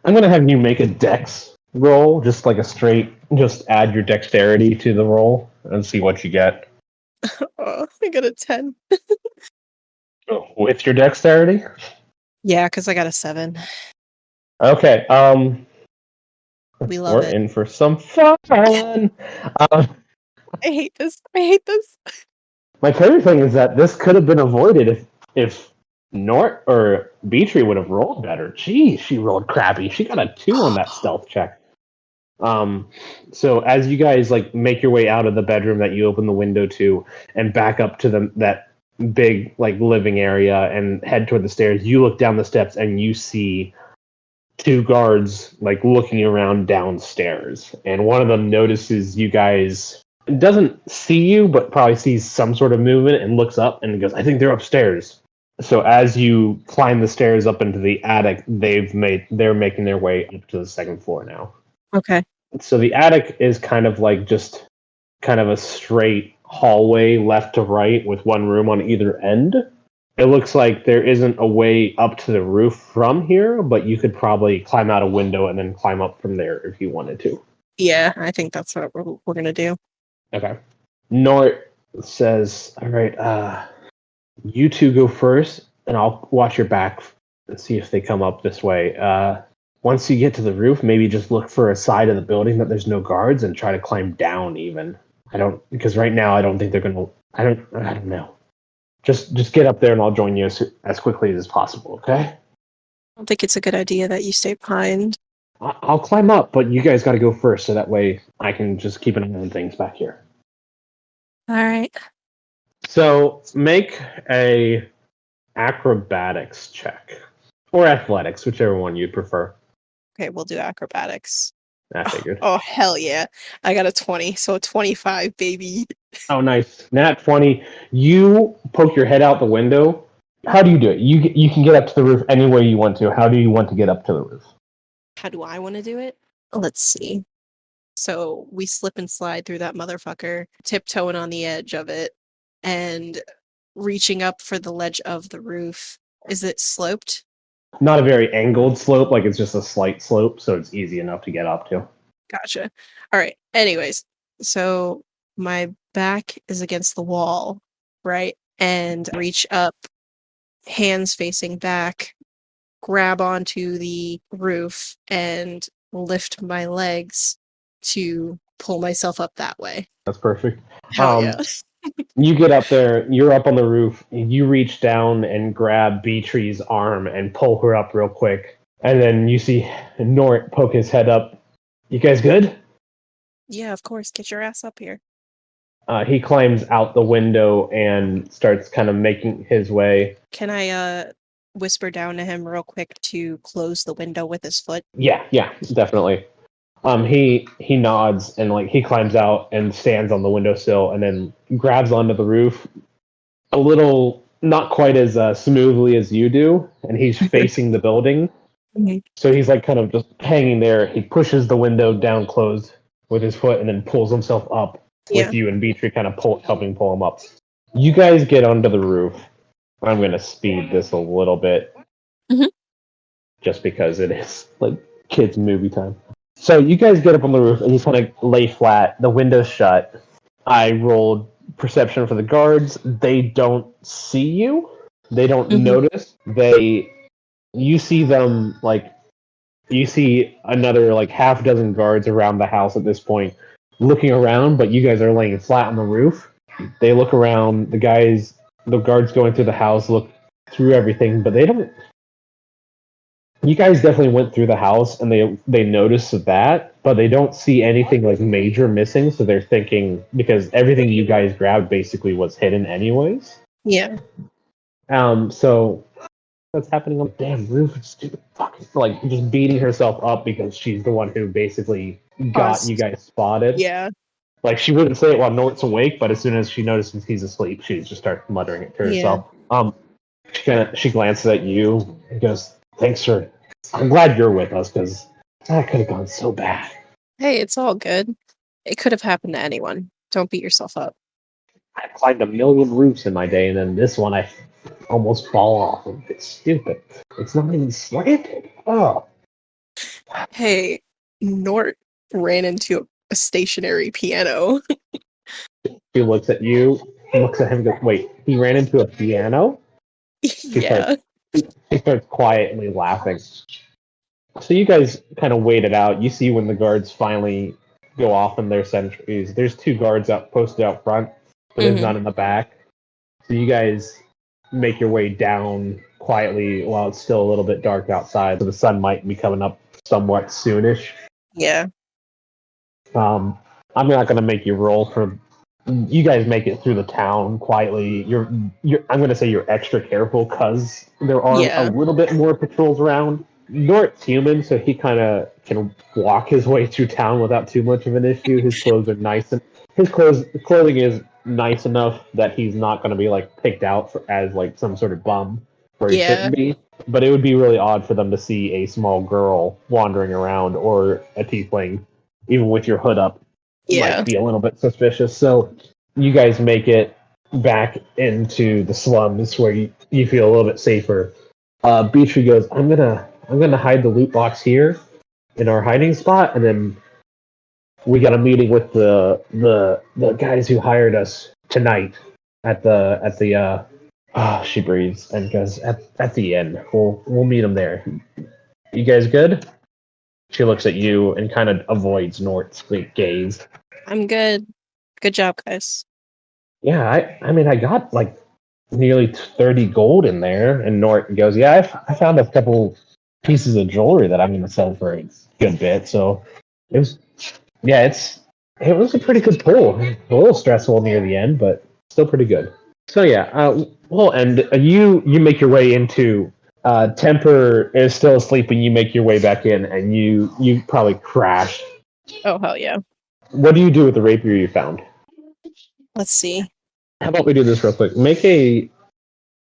I'm gonna have you make a dex roll, just like a straight, just add your dexterity to the roll and see what you get. Oh, I got a 10. With your dexterity? Yeah, because I got a 7. Okay, We love we're it. in for some fun. I hate this. My favorite thing is that this could have been avoided if Nort or Beatree would have rolled better. Geez, she rolled crappy. She got a 2 on that stealth check. So as you guys like make your way out of the bedroom that you open the window to and back up to that big like living area and head toward the stairs, you look down the steps and you see 2 guards like looking around downstairs, and one of them notices you guys. Doesn't see you, but probably sees some sort of movement and looks up and goes, "I think they're upstairs." So as you climb the stairs up into the attic, they're making their way up to the second floor now. Okay. So the attic is kind of like just kind of a straight hallway left to right with one room on either end. It looks like there isn't a way up to the roof from here, but you could probably climb out a window and then climb up from there if you wanted to. Yeah, I think that's what we're gonna do. Okay. Nort says, "All right, you two go first, and I'll watch your back and see if they come up this way. Once you get to the roof, maybe just look for a side of the building that there's no guards and try to climb down even. Because right now I don't think they're gonna. I don't know. Just get up there and I'll join you as quickly as possible. Okay? I don't think it's a good idea that you stay behind. I'll climb up, but you guys got to go first, so that way I can just keep an eye on things back here." Alright. So make a acrobatics check or athletics, whichever one you'd prefer. Okay, we'll do acrobatics. I figured. Oh, hell yeah. I got a 20, so 25, baby. Oh, nice. Nat 20. You poke your head out the window. How do you do it? You can get up to the roof any way you want to. How do you want to get up to the roof? How do I want to do it? Let's see. So we slip and slide through that motherfucker, tiptoeing on the edge of it, and reaching up for the ledge of the roof. Is it sloped? Not a very angled slope, like it's just a slight slope, so it's easy enough to get up to. Gotcha. All right. Anyways, so my back is against the wall, right? And reach up, hands facing back, grab onto the roof, and lift my legs to pull myself up that way. That's perfect. Hell yeah. You get up there, you're up on the roof, you reach down and grab Beatree's arm and pull her up real quick. And then you see Nort poke his head up. "You guys good?" Yeah, of course. Get your ass up here. He climbs out the window and starts kind of making his way. Can I whisper down to him real quick to close the window with his foot? Yeah, definitely. He nods and like he climbs out and stands on the windowsill and then grabs onto the roof a little, not quite as smoothly as you do, and he's facing the building. Mhm. So he's like kind of just hanging there. He pushes the window down closed with his foot and then pulls himself up Yeah. with you and Beatrice kind of helping pull him up. You guys get onto the roof. I'm going to speed this a little bit Mhm. just because it is like kids' movie time. So you guys get up on the roof and you kind of lay flat. The window's shut. I rolled perception for the guards. They don't see you. They don't Mhm. notice. You see them like you see another like half dozen guards around the house at this point looking around, but you guys are laying flat on the roof. They look around, the guards going through the house look through everything, but they don't. You guys definitely went through the house and they noticed that, but they don't see anything like major missing, so they're thinking because everything you guys grabbed basically was hidden anyways. Yeah. So what's happening on the damn roof? It's stupid fucking like just beating herself up because she's the one who basically got you guys spotted. Yeah. Like she wouldn't say it while Nort's awake, but as soon as she notices he's asleep, she just starts muttering it to herself. She glances at you and goes, "Thanks for. I'm glad you're with us because that could have gone so bad." Hey, it's all good. It could have happened to anyone. Don't beat yourself up. I climbed a million roofs in my day, and then this one I almost fall off. And it's stupid. It's not even slanted. Oh. Hey, Nort ran into a stationary piano. She looks at you, looks at him, and goes, "Wait, he ran into a piano?" Yeah. He starts quietly laughing. So you guys kind of wait it out. You see when the guards finally go off in their sentries. There's two guards posted out front, but there's Mhm. none in the back. So you guys make your way down quietly while it's still a little bit dark outside. So the sun might be coming up somewhat soonish. Yeah. I'm not going to make you roll for. You guys make it through the town quietly. I'm going to say you're extra careful because there are Yeah. a little bit more patrols around. Nort's human, so he kind of can walk his way through town without too much of an issue. His clothes are nice, and clothing is nice enough that he's not going to be like picked out as like some sort of bum where he Yeah. shouldn't be. But it would be really odd for them to see a small girl wandering around or a tiefling, even with your hood up. Yeah. Might be a little bit suspicious. So you guys make it back into the slums where you feel a little bit safer. Beatrice goes, I'm gonna hide the loot box here in our hiding spot, and then we got a meeting with the guys who hired us tonight at the she breathes and goes at the end. We'll meet them there. You guys good? She looks at you and kind of avoids Nort's gaze. I'm good. Good job, guys. Yeah, I mean I got like nearly 30 gold in there, and Nort goes, yeah, I found a couple pieces of jewelry that I'm going to sell for a good bit. So it was, yeah, it was a pretty good pull. A little stressful near the end, but still pretty good. So yeah, we'll end. You make your way into. Temper is still asleep, and you make your way back in, and you probably crash. Oh, hell yeah. What do you do with the rapier you found? Let's see. How about we do this real quick?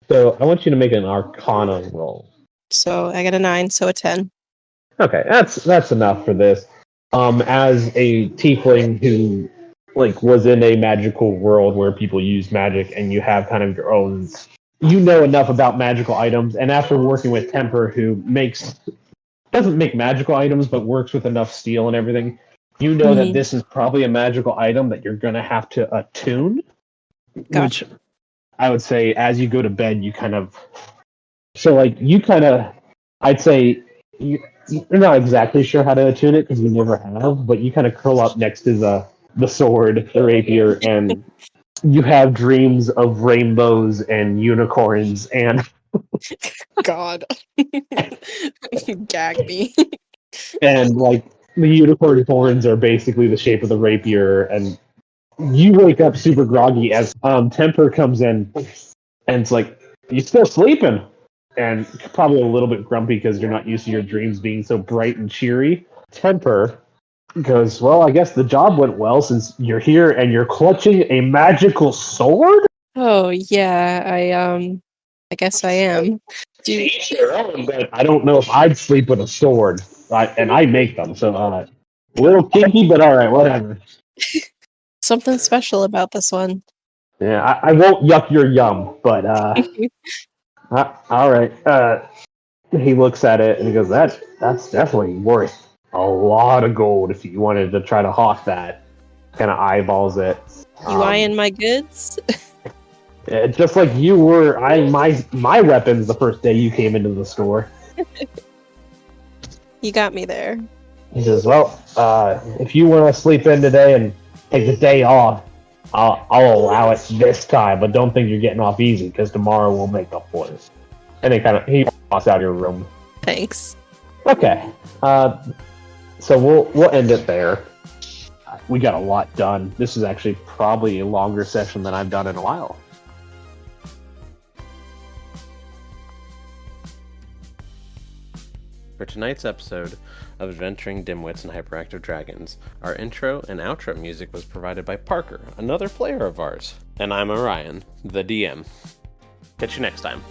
So I want you to make an Arcana roll. So I got a 9, so a 10. Okay, that's enough for this. As a tiefling who like was in a magical world where people use magic, and you have kind of your own, you know enough about magical items, and after working with Temper, who doesn't make magical items, but works with enough steel and everything, you know that this is probably a magical item that you're gonna have to attune. Gotcha. Which I would say, as you go to bed, you kind of. So, like, I'd say you're not exactly sure how to attune it because you never have, but you kind of curl up next to the sword, the rapier, and you have dreams of rainbows and unicorns and. God. Gag me. And, like, the unicorn horns are basically the shape of the rapier, and You wake up super groggy as Temper comes in and it's like, you still sleeping? And probably a little bit grumpy because you're not used to your dreams being so bright and cheery. Temper goes, well, I guess the job went well since you're here and you're clutching a magical sword? Oh yeah, I guess I am. To each their own, but I don't know if I'd sleep with a sword. And I make them, so a little kinky, but all right, whatever. Something special about this one. Yeah, I won't yuck your yum, but all right. He looks at it and he goes, "That's definitely worth a lot of gold if you wanted to try to hawk that." Kind of eyeballs it. You eyeing my goods? Just like you were eyeing my weapons the first day you came into the store. You got me there. He says, "Well, if you want to sleep in today and take the day off, I'll allow it this time, but don't think you're getting off easy because tomorrow we'll make up for it." And he walks out of your room. Thanks. Okay, so we'll end it there. We got a lot done. This is actually probably a longer session than I've done in a while. For tonight's episode of Adventuring Dimwits and Hyperactive Dragons, our intro and outro music was provided by Parker, another player of ours. And I'm Orion, the DM. Catch you next time.